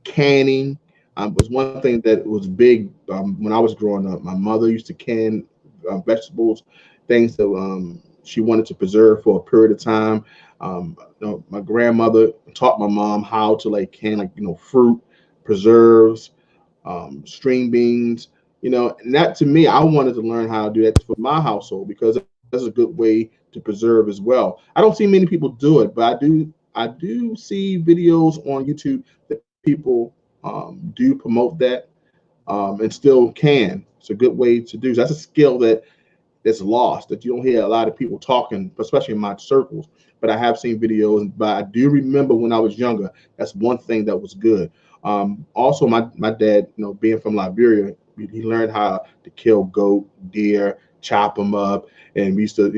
canning, was one thing that was big when I was growing up. My mother used to can vegetables, things that she wanted to preserve for a period of time. My grandmother taught my mom how to like can like fruit, preserves, string beans. And that to me, I wanted to learn how to do that for my household because that's a good way to preserve as well. I don't see many people do it, but I do see videos on YouTube that people do promote that and still can. It's a good way to do. So that's a skill that's lost that you don't hear a lot of people talking, especially in my circles. But I have seen videos, but I do remember when I was younger, that's one thing that was good. Also, my dad, being from Liberia, he learned how to kill goat, deer, chop them up, and we used to,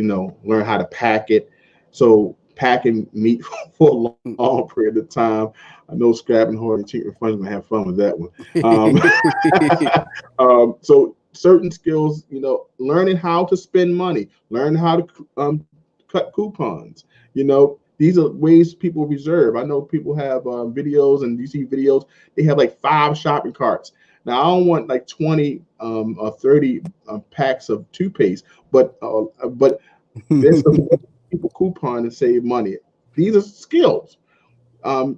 learn how to pack it. So packing meat for a long period of time. I know Scrap and Horty Cheating Fun's gonna have fun with that one. So certain skills, learning how to spend money, learn how to cut coupons. These are ways people reserve. I know people have videos, and you see videos, they have like 5 shopping carts. Now, I don't want like 20 or 30 packs of toothpaste, but there's some ways people coupon and save money. These are skills.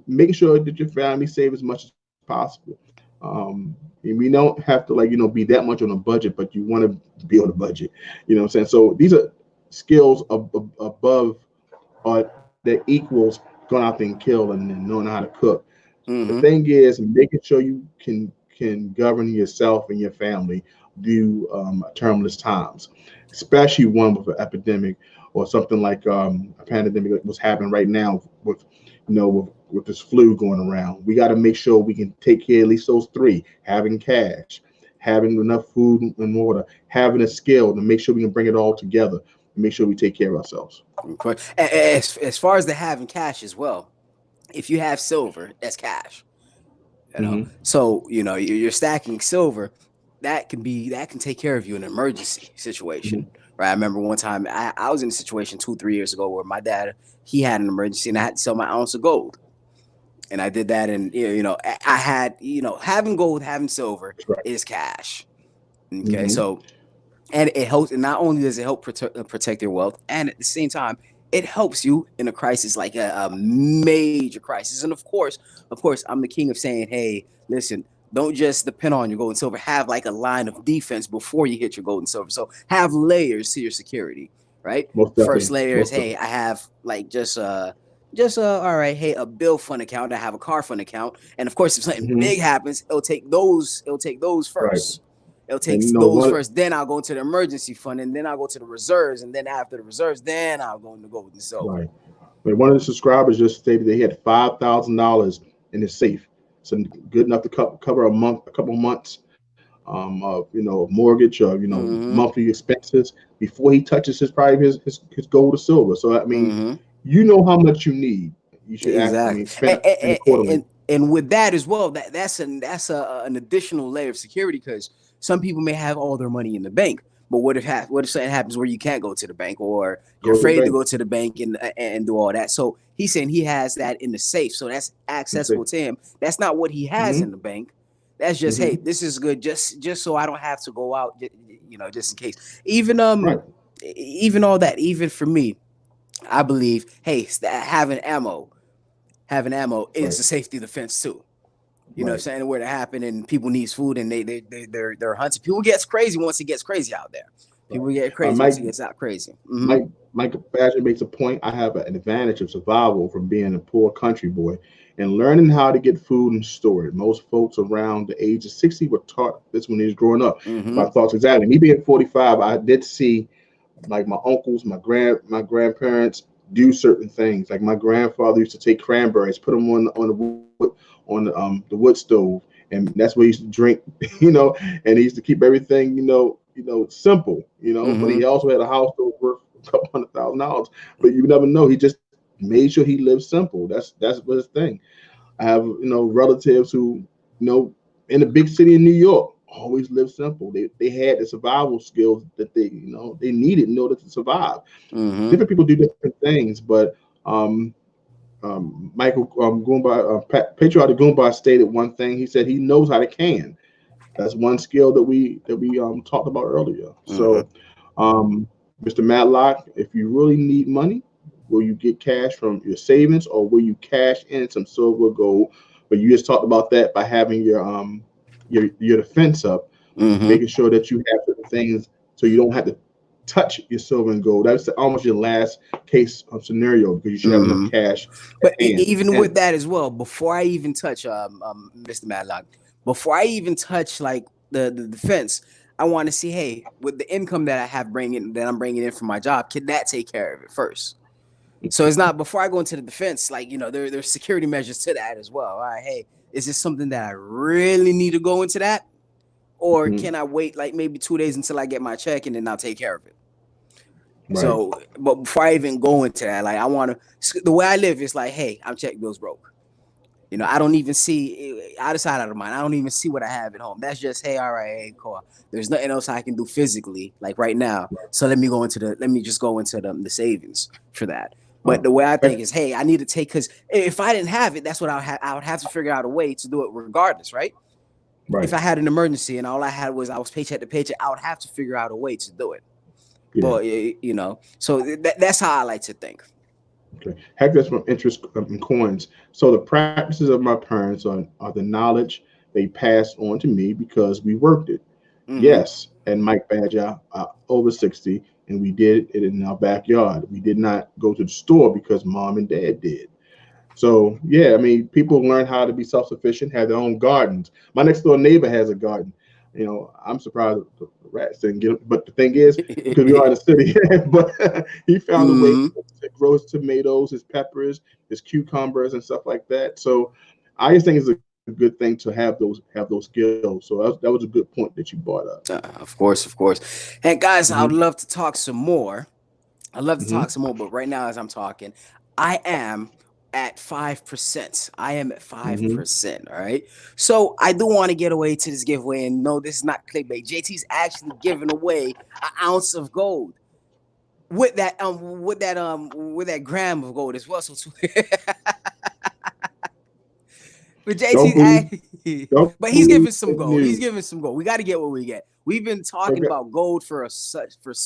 Making sure that your family save as much as possible. And we don't have to be that much on a budget, but you want to be on a budget. You know what I'm saying? So these are skills above that equals going out there and kill and knowing how to cook. The Mm-hmm. thing is making sure you can govern yourself and your family due termless times, especially one with an epidemic or something like a pandemic that was happening right now with with this flu going around. We got to make sure we can take care of at least those three: having cash, having enough food and water, having a skill to make sure we can bring it all together and make sure we take care of ourselves. As far as the having cash as well, if you have silver, that's cash. Hmm. So you're stacking silver. That can take care of you in an emergency situation, Hmm. right? I remember one time I was in a situation 2-3 years ago where my dad, he had an emergency and I had to sell my ounce of gold, and I did that. And I had having gold, having silver That's right. is cash. Okay, Hmm. so and it helps. And not only does it help protect your wealth, and at the same time, it helps you in a crisis like a major crisis. And of course, I'm the king of saying, hey, listen, don't just depend on your gold and silver. Have like a line of defense before you hit your gold and silver. So have layers to your security, right? Most First definitely. layer is, Most hey, definitely. I have like all right, hey, a bill fund account. I have a car fund account, and of course, if something Hmm. big happens, it'll take those. It'll take those Right. first. It'll take And those one. first. Then I'll go into the emergency fund, and then I'll go to the reserves, and then after the reserves, then I'll go into gold and silver. Right. But one of the subscribers just stated they had $5,000 in his safe, so good enough to cover a couple months of mortgage or Mm-hmm. monthly expenses before he touches his gold or silver. So I mean, Mm-hmm. how much you need. You should act. I Exactly. mean, spend accordingly. And with that as well, that's an additional layer of security, because some people may have all their money in the bank. But what if something happens where you can't go to the bank, or you're Go to the afraid to bank go to the bank and do all that? So he's saying he has that in the safe, so that's and say, accessible to him. That's not what he has in mm-hmm, the bank. That's just, hey, mm-hmm, this is good, just so I don't have to go out, just in case. Even right, even all that, even for me, I believe, hey, having ammo right, is a safety defense too. If right. something were to happen and people needs food and they're hunting, people gets crazy once it gets crazy out there. Right. People get crazy once Mike it gets out crazy. Mm-hmm. Mike Mike Badger makes a point. I have an advantage of survival from being a poor country boy and learning how to get food and store it. Most folks around the age of 60 were taught this when they was growing up. Mm-hmm. My thoughts exactly. Me being 45, I did see like my uncles, my grandparents do certain things. Like my grandfather used to take cranberries, put them on the wood stove, and that's where he used to drink, and he used to keep everything, simple, But Mm-hmm. he also had a house that was worth a couple $100,000. But you never know. He just made sure he lived simple. That's his thing. I have relatives who you know in the big city in New York always lived simple. They had the survival skills that they needed in order to survive. Mm-hmm. Different people do different things, but Michael Goomba, Patriotic Goomba stated one thing. He said he knows how to can. That's one skill that we talked about earlier. Mm-hmm. So, Mr. Matlock, if you really need money, will you get cash from your savings, or will you cash in some silver or gold? But you just talked about that by having your defense up, Mm-hmm. making sure that you have certain things so you don't have to touch your silver and gold. That's almost your last case of scenario, because you should have enough Mm-hmm. cash But at hand. even with And that as well, before I even touch Mr. Madlock, before I even touch like the defense, I want to see, hey, with the income that I'm bringing in from my job, can that take care of it first? So it's not before I go into the defense, like, there's security measures to that as well. All right, hey, is this something that I really need to go into that? Or Mhm. can I wait like maybe 2 days until I get my check and then I'll take care of it? Right. So, but before I even go into that, like, I want to, the way I live is like, hey, I'm check bills broke. I don't even see, out of sight, out of mind. I don't even see what I have at home. That's just, hey, all right, hey, cool. There's nothing else I can do physically, like right now. So let me just go into the savings for that. But the way I think is, hey, I need to take, because if I didn't have it, that's what I would have to figure out a way to do it regardless, right? If Right. I had an emergency and all I had was I was paycheck to paycheck, I would have to figure out a way to do it. Yeah. But so that's how I like to think. Okay. Heck, from interest in coins. So the practices of my parents are the knowledge they passed on to me because we worked it. Mm-hmm. Yes, and Mike Badger, over 60, and we did it in our backyard. We did not go to the store because mom and dad did. So yeah, I mean, people learn how to be self-sufficient, have their own gardens. My next door neighbor has a garden. I'm surprised the rats didn't get it. But the thing is, because we are in the city, but he found a way Mm-hmm. to grow his tomatoes, his peppers, his cucumbers, and stuff like that. So I just think it's a good thing to have those skills. So that was a good point that you brought up. Of course, of course. And guys, I would Hmm. love to talk some more. I'd love to talk Hmm. some more, but right now, as I'm talking, I am at 5%. I am at Hmm. 5%. All right. So I do want to get away to this giveaway. And no, this is not clickbait. JT's actually giving away an ounce of gold with that gram of gold as well. So but Don't believe, don't but he's believe giving some fake gold. He's news. giving some gold. We got to get what we get. We've been talking Okay. about gold for so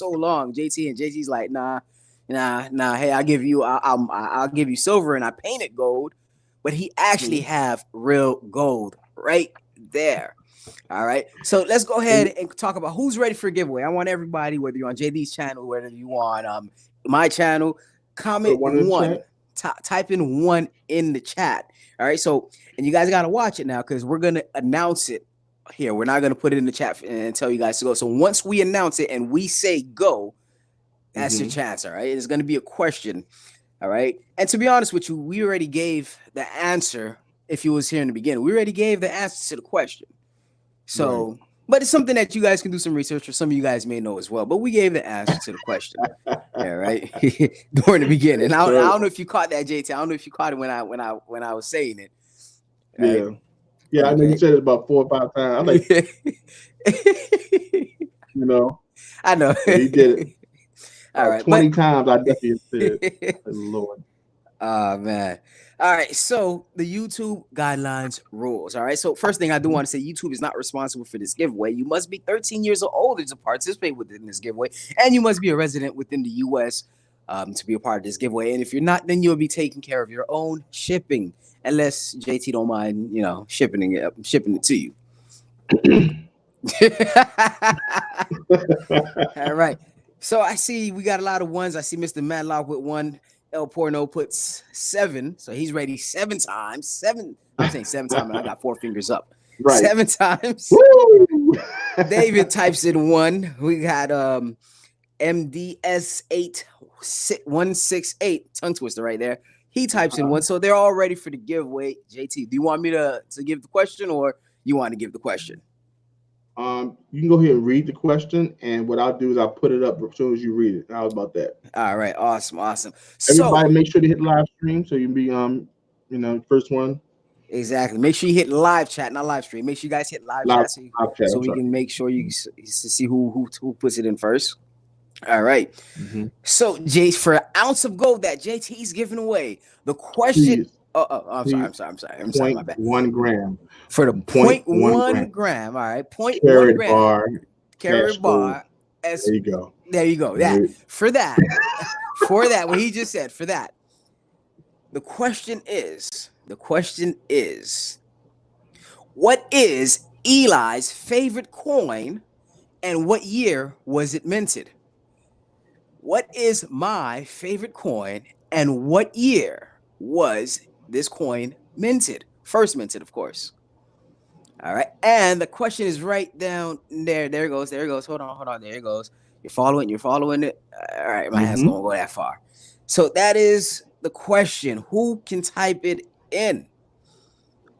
long. JT's like, nah. Hey, I'll give you silver and I painted gold, but he actually have real gold right there. All right. So let's go ahead and talk about who's ready for a giveaway. I want everybody, whether you're on JD's channel, whether you on my channel, comment One in the one. chat. Type in one in the chat. All right. So, and you guys got to watch it now because we're going to announce it here. We're not going to put it in the chat and tell you guys to go. So once we announce it and we say go, that's your chance. All right. It's going to be a question. All right. And to be honest with you, we already gave the answer. If you was here in the beginning, we already gave the answer to the question. So, right. But it's something that you guys can do some research, or some of you guys may know as well. But we gave the answer to the question. Yeah, right. During the beginning. I don't know if you caught that, JT. I don't know if you caught it when I was saying it. Right? Yeah. I know you said it about 4 or 5 times. I'm like, I know. He did it. All right, 20 times. I definitely said, Lord. Oh man. All right, so the YouTube guidelines rules. All right, so first thing I do want to say, YouTube is not responsible for this giveaway. You must be 13 years or older to participate within this giveaway, and you must be a resident within the U.S. To be a part of this giveaway. And if you're not, then you'll be taking care of your own shipping, unless JT don't mind, shipping it to you. All right. So I see we got a lot of ones. I see Mr. Madlock with 1. El Porno puts 7, so he's ready 7 times. 7. I'm saying 7 times, and I got 4 fingers up. Right. 7 times. Woo! David types in 1. We got MDS8168 tongue twister right there. He types in 1, so they're all ready for the giveaway. JT, do you want me to give the question, or you want to give the question? You can go ahead and read the question, and what I'll do is I'll put it up as soon as you read it. How about that? All right, awesome. Everybody, make sure to hit live stream so you can be first one. Exactly. Make sure you hit live chat, not live stream. Make sure you guys hit live chat so we can make sure you see who puts it in first. All right. Mm-hmm. So, Jace, for an ounce of gold that JT's giving away, the question. Please, I'm sorry. My bad. 1 gram. For the 0.1 gram. All right. 0.1 gram. Bar. Carrot bar. There you go. There you go. That. For that. For that. What he just said. For that. The question is, what is Eli's favorite coin and what year was it minted? What is my favorite coin and what year was this coin minted? First minted, of course. All right. And the question is right down there. There it goes. Hold on. There it goes. You're following it. All right. My hands don't go that far. So that is the question. Who can type it in?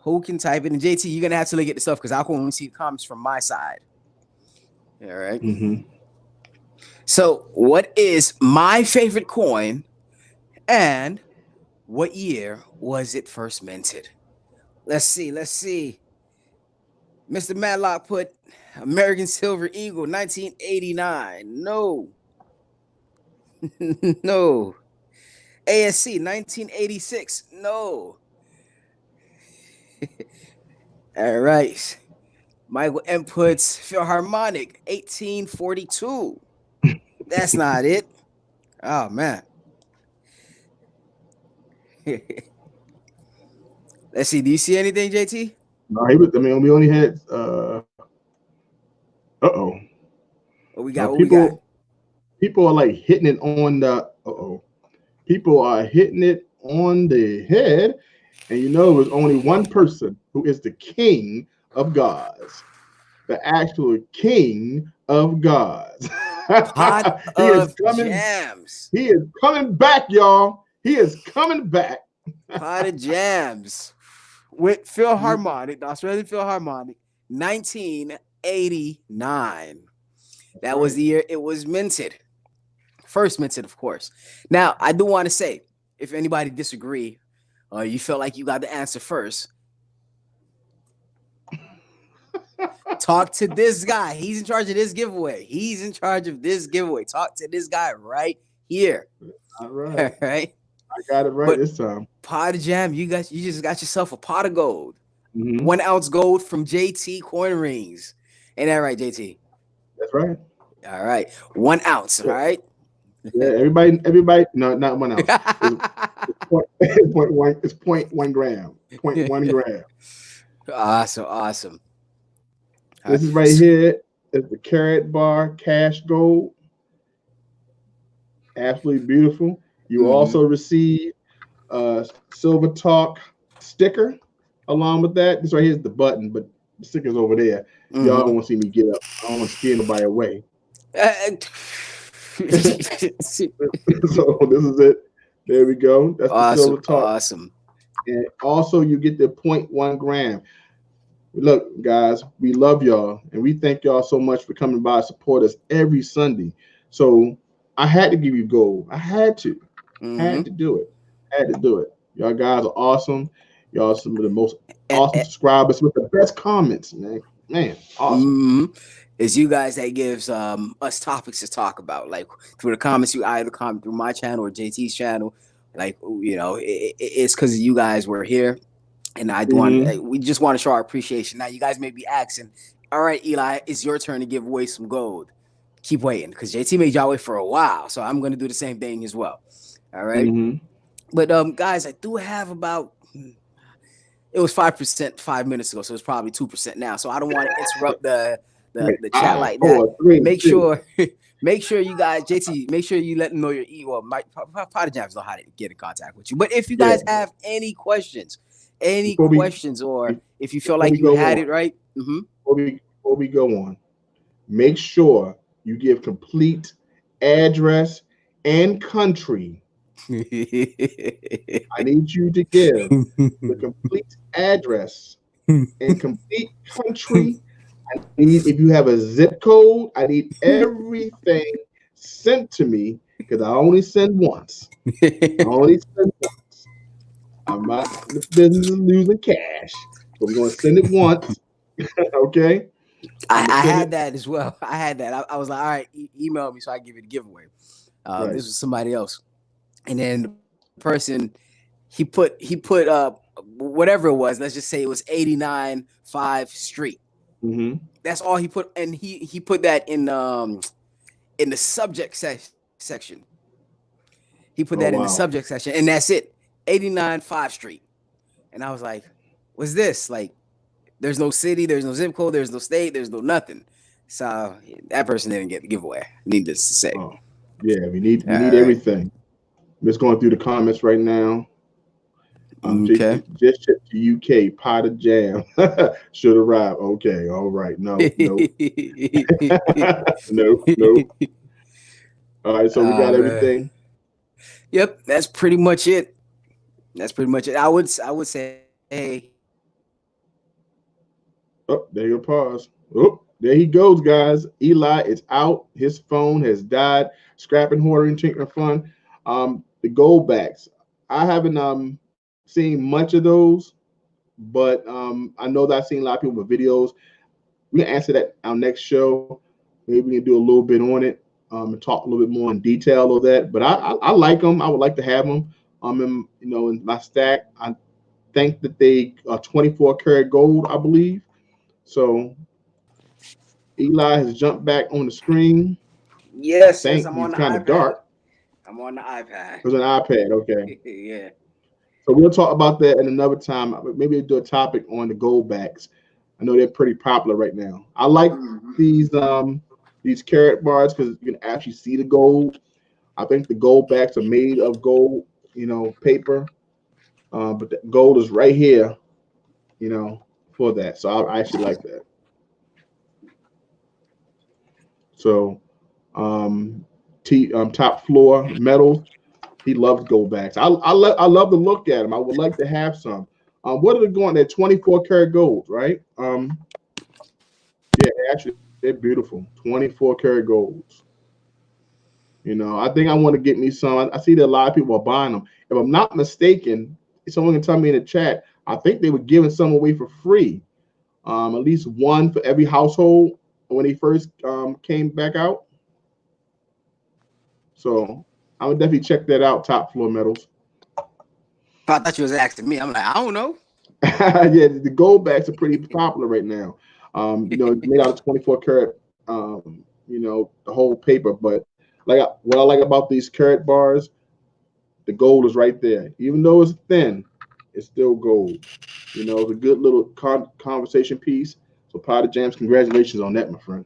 And JT, you're going to have to look at the stuff because I can only see the comments from my side. All right. Mm-hmm. So what is my favorite coin and what year was it first minted? Let's see. Mr. Madlock put American Silver Eagle 1989. No. No. ASC 1986. No. All right. Michael inputs Philharmonic 1842. That's not it. Oh man. Let's see. Do you see anything, JT? No, we only had What we got? People are like hitting it on the People are hitting it on the head, and there's only one person who is the king of gods, the actual king of gods. Pot of jams. He is coming back, y'all. He is coming back. Pot of jams with Philharmonic, the Australian Philharmonic, 1989. That was the year it was minted. First minted, of course. Now, I do want to say, if anybody disagree, or you feel like you got the answer first, talk to this guy. He's in charge of this giveaway. Talk to this guy right here. All right. All right. I got it right this time. Pot of jam. You just got yourself a pot of gold. Mm-hmm. 1 ounce gold from JT Coin Rings. Ain't that right, JT? That's right. All right. 1 ounce. All right. Yeah, everybody. No, not 1 ounce. It's 0.1 gram. 0.1 gram. Awesome. This is right here. It's the Carat Bar Cash Gold. Absolutely beautiful. You also receive a Silver Talk sticker along with that. This right here is the button, but the sticker's over there. Y'all don't want to see me get up. I don't want to scare nobody away. So this is it. There we go. That's the Silver Talk. Awesome. And also you get the 0.1 gram. Look, guys, we love y'all, and we thank y'all so much for coming by and support us every Sunday. So I had to give you gold. I had to. Had to do it. Y'all guys are awesome. Y'all some of the most awesome subscribers with the best comments, man. Awesome. It's you guys that gives us topics to talk about, like through the comments. You either comment through my channel or JT's channel. Like, it's because you guys were here, and we just want to show our appreciation. Now, you guys may be asking, all right, Eli, it's your turn to give away some gold. Keep waiting, because JT made y'all wait for a while, so I'm going to do the same thing as well. All right. But guys, I do have about, it was 5% 5 minutes ago, so it's probably 2% now. So I don't want to interrupt the chat like that. Make sure you guys, JT, make sure you let them know your email. Pot of Jams know how to get in contact with you. But if you guys have any questions, or if you feel like you had it right, before we go on, make sure you give complete address and country. I need you to give the complete address and complete country. I need, if you have a zip code, I need everything sent to me, because I only send once. I'm not in the business of losing cash. So we're gonna send it once. Okay. I had that as well. I had that. I was like, all right, email me so I give it a giveaway. Right. This was somebody else, and then the person he put whatever it was. Let's just say it was 89 5 Street. Mm-hmm. That's all he put, and he put that in the subject section. He put that in the subject section, and that's it. 89 5 Street, and I was like, "What's this?" Like, there's no city, there's no zip code, there's no state, there's no nothing. So that person didn't get the giveaway. Needless to say. Oh, yeah, we need everything. I'm just going through the comments right now. Okay. Just shipped to UK. Pot of jam should arrive. Okay, all right. No. No. All right, so we got everything. Yep, that's pretty much it. I would say, hey. Oh, there you go. Pause. Oh, there he goes, guys. Eli is out. His phone has died. Scrapping, hoarding, tinkering fun. The gold backs. I haven't seen much of those, but I know that I've seen a lot of people with videos. We can answer that our next show. Maybe we can do a little bit on it and talk a little bit more in detail of that. But I like them. I would like to have them. In my stack. I think that they are 24 karat gold, I believe. So Eli has jumped back on the screen. Yes, I'm on he's the kind of iPad. dark. I'm on the iPad. It was an iPad, okay. Yeah. So we'll talk about that in another time. Maybe we'll do a topic on the gold backs. I know they're pretty popular right now. I like these carat bars because you can actually see the gold. I think the gold backs are made of gold, paper. But the gold is right here, for that. So I actually like that. So top floor metals. He loves gold backs. I love to look at them. I would like to have some. What are they going at? 24 karat gold, right? Yeah, actually, they're beautiful. 24 karat golds. I think I want to get me some. I see that a lot of people are buying them. If I'm not mistaken, someone can tell me in the chat. I think they were giving some away for free. At least one for every household when they first came back out. So I would definitely check that out. Top floor metals. I thought you was asking me. I'm like, I don't know. Yeah, the gold backs are pretty popular right now. Made out of 24 karat. The whole paper. But what I like about these karat bars, the gold is right there. Even though it's thin, it's still gold. It's a good little conversation piece. So Pot of Jams, congratulations on that, my friend.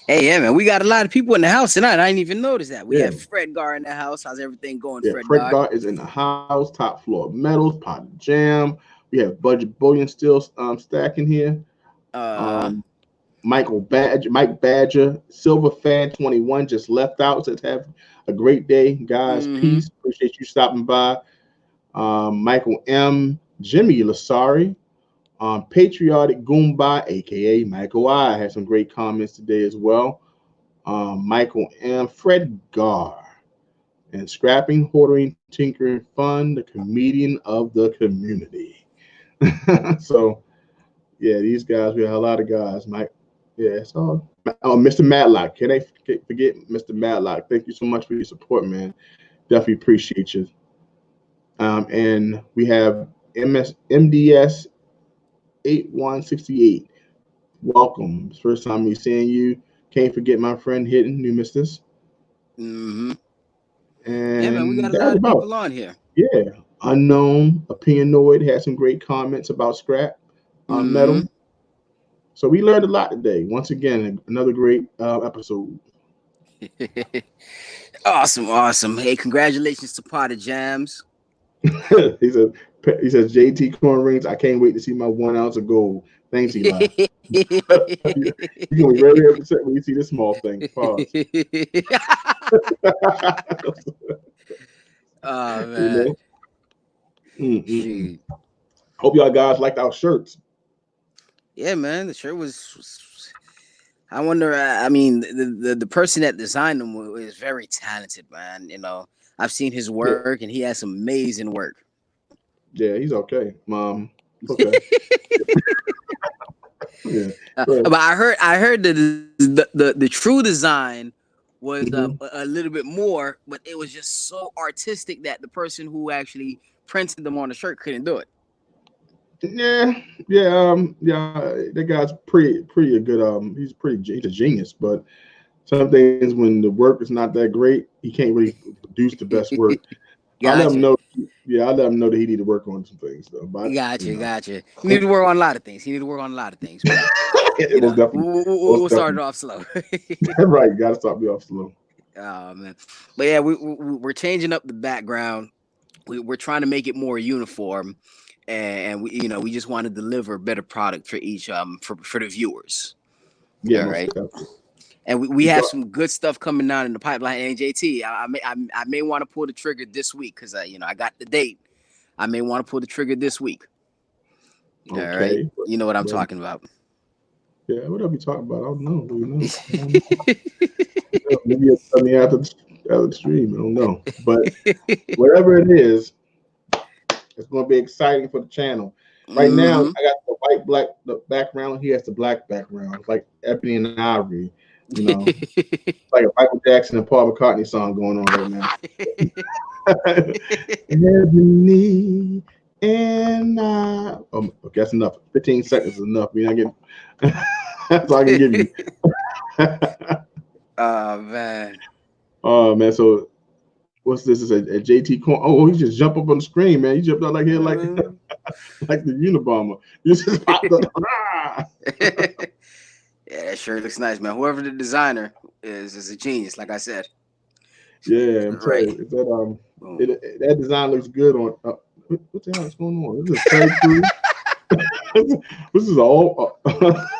Hey, yeah, man, we got a lot of people in the house tonight. I didn't even notice that. We have Fred Gar in the house. How's everything going, Fred Gar is in the house. Top floor metals, Pot of Jam. We have Budget Bullion still stacking here. Mike Badger, Silver Fan 21 just left out. Says have a great day, guys. Peace. Appreciate you stopping by. Michael M. Jimmy Lasari. Patriotic Goomba, aka Michael I, had some great comments today as well. Michael M. Fred Gar. And Scrapping, Hoarding, Tinkering Fun, the comedian of the community. So, yeah, these guys, we have a lot of guys. Mike, yeah, so Mr. Matlock. Can I forget Mr. Matlock? Thank you so much for your support, man. Definitely appreciate you. And we have MDS 8168. Welcome. It's first time me seeing you. Can't forget my friend Hidden. You missed this. And yeah, man, we got a lot of people on here. Yeah. Unknown Opinionoid had some great comments about scrap metal. So we learned a lot today. Once again, another great episode. Awesome. Hey, congratulations to Pot of Jams. he says JT corn rings. I can't wait to see my 1 ounce of gold. Thanks, Eli. You're gonna be very upset when you see this small thing. Pause. Oh man. Hope y'all guys liked our shirts. Yeah, man. The shirt was I wonder. I mean, the person that designed them is very talented, man. I've seen his work, and he has some amazing work. Yeah, he's okay. Okay. Yeah. But I heard that the true design was a little bit more, but it was just so artistic that the person who actually printed them on the shirt couldn't do it. Yeah, that guy's pretty a good. He's a genius, but some things when the work is not that great, he can't really produce the best work. I let him know. Yeah, I let him know that he need to work on some things though. But Gotcha. You need to work on a lot of things. But we'll start it off slow. Right, got to start me off slow. Oh man, but yeah, we're changing up the background. We're trying to make it more uniform, and we just want to deliver a better product for each for the viewers. Yeah, all right. And we have some good stuff coming down in the pipeline. And JT, I may want to pull the trigger this week because I got the date. I may want to pull the trigger this week. Okay. All right, you know what I'm talking about. Yeah, what are we talking about? I don't know. Maybe it's something after the stream. I don't know, but whatever it is, it's going to be exciting for the channel. Right now, I got the white the background. He has the black background. It's like ebony and ivory. It's like a Michael Jackson and Paul McCartney song going on right now. Ebony and I. Okay, that's enough. 15 seconds is enough. I get. That's all I can give you. Oh man. Oh man. So what's this? Is a JT Corn? Oh, he just jumped up on the screen, man. He jumped out like here, like the Unabomber. You just popped up. Yeah, that sure looks nice, man. Whoever the designer is a genius, like I said. Yeah, I'm telling you, that design looks good on. What the hell is going on? This is Terry Crews. This is all.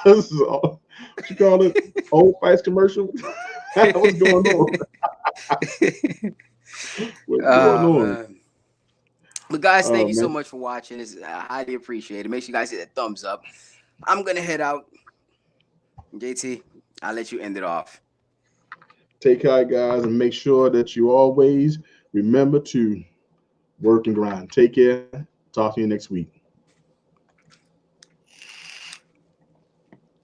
This is all. What you call it? Old Spice commercial. What's going on? What's going on? Man. But guys, thank you so much for watching. It's highly appreciated. Make sure you guys hit that thumbs up. I'm gonna head out. JT, I'll let you end it off. Take care, guys, and make sure that you always remember to work and grind. Take care. Talk to you next week.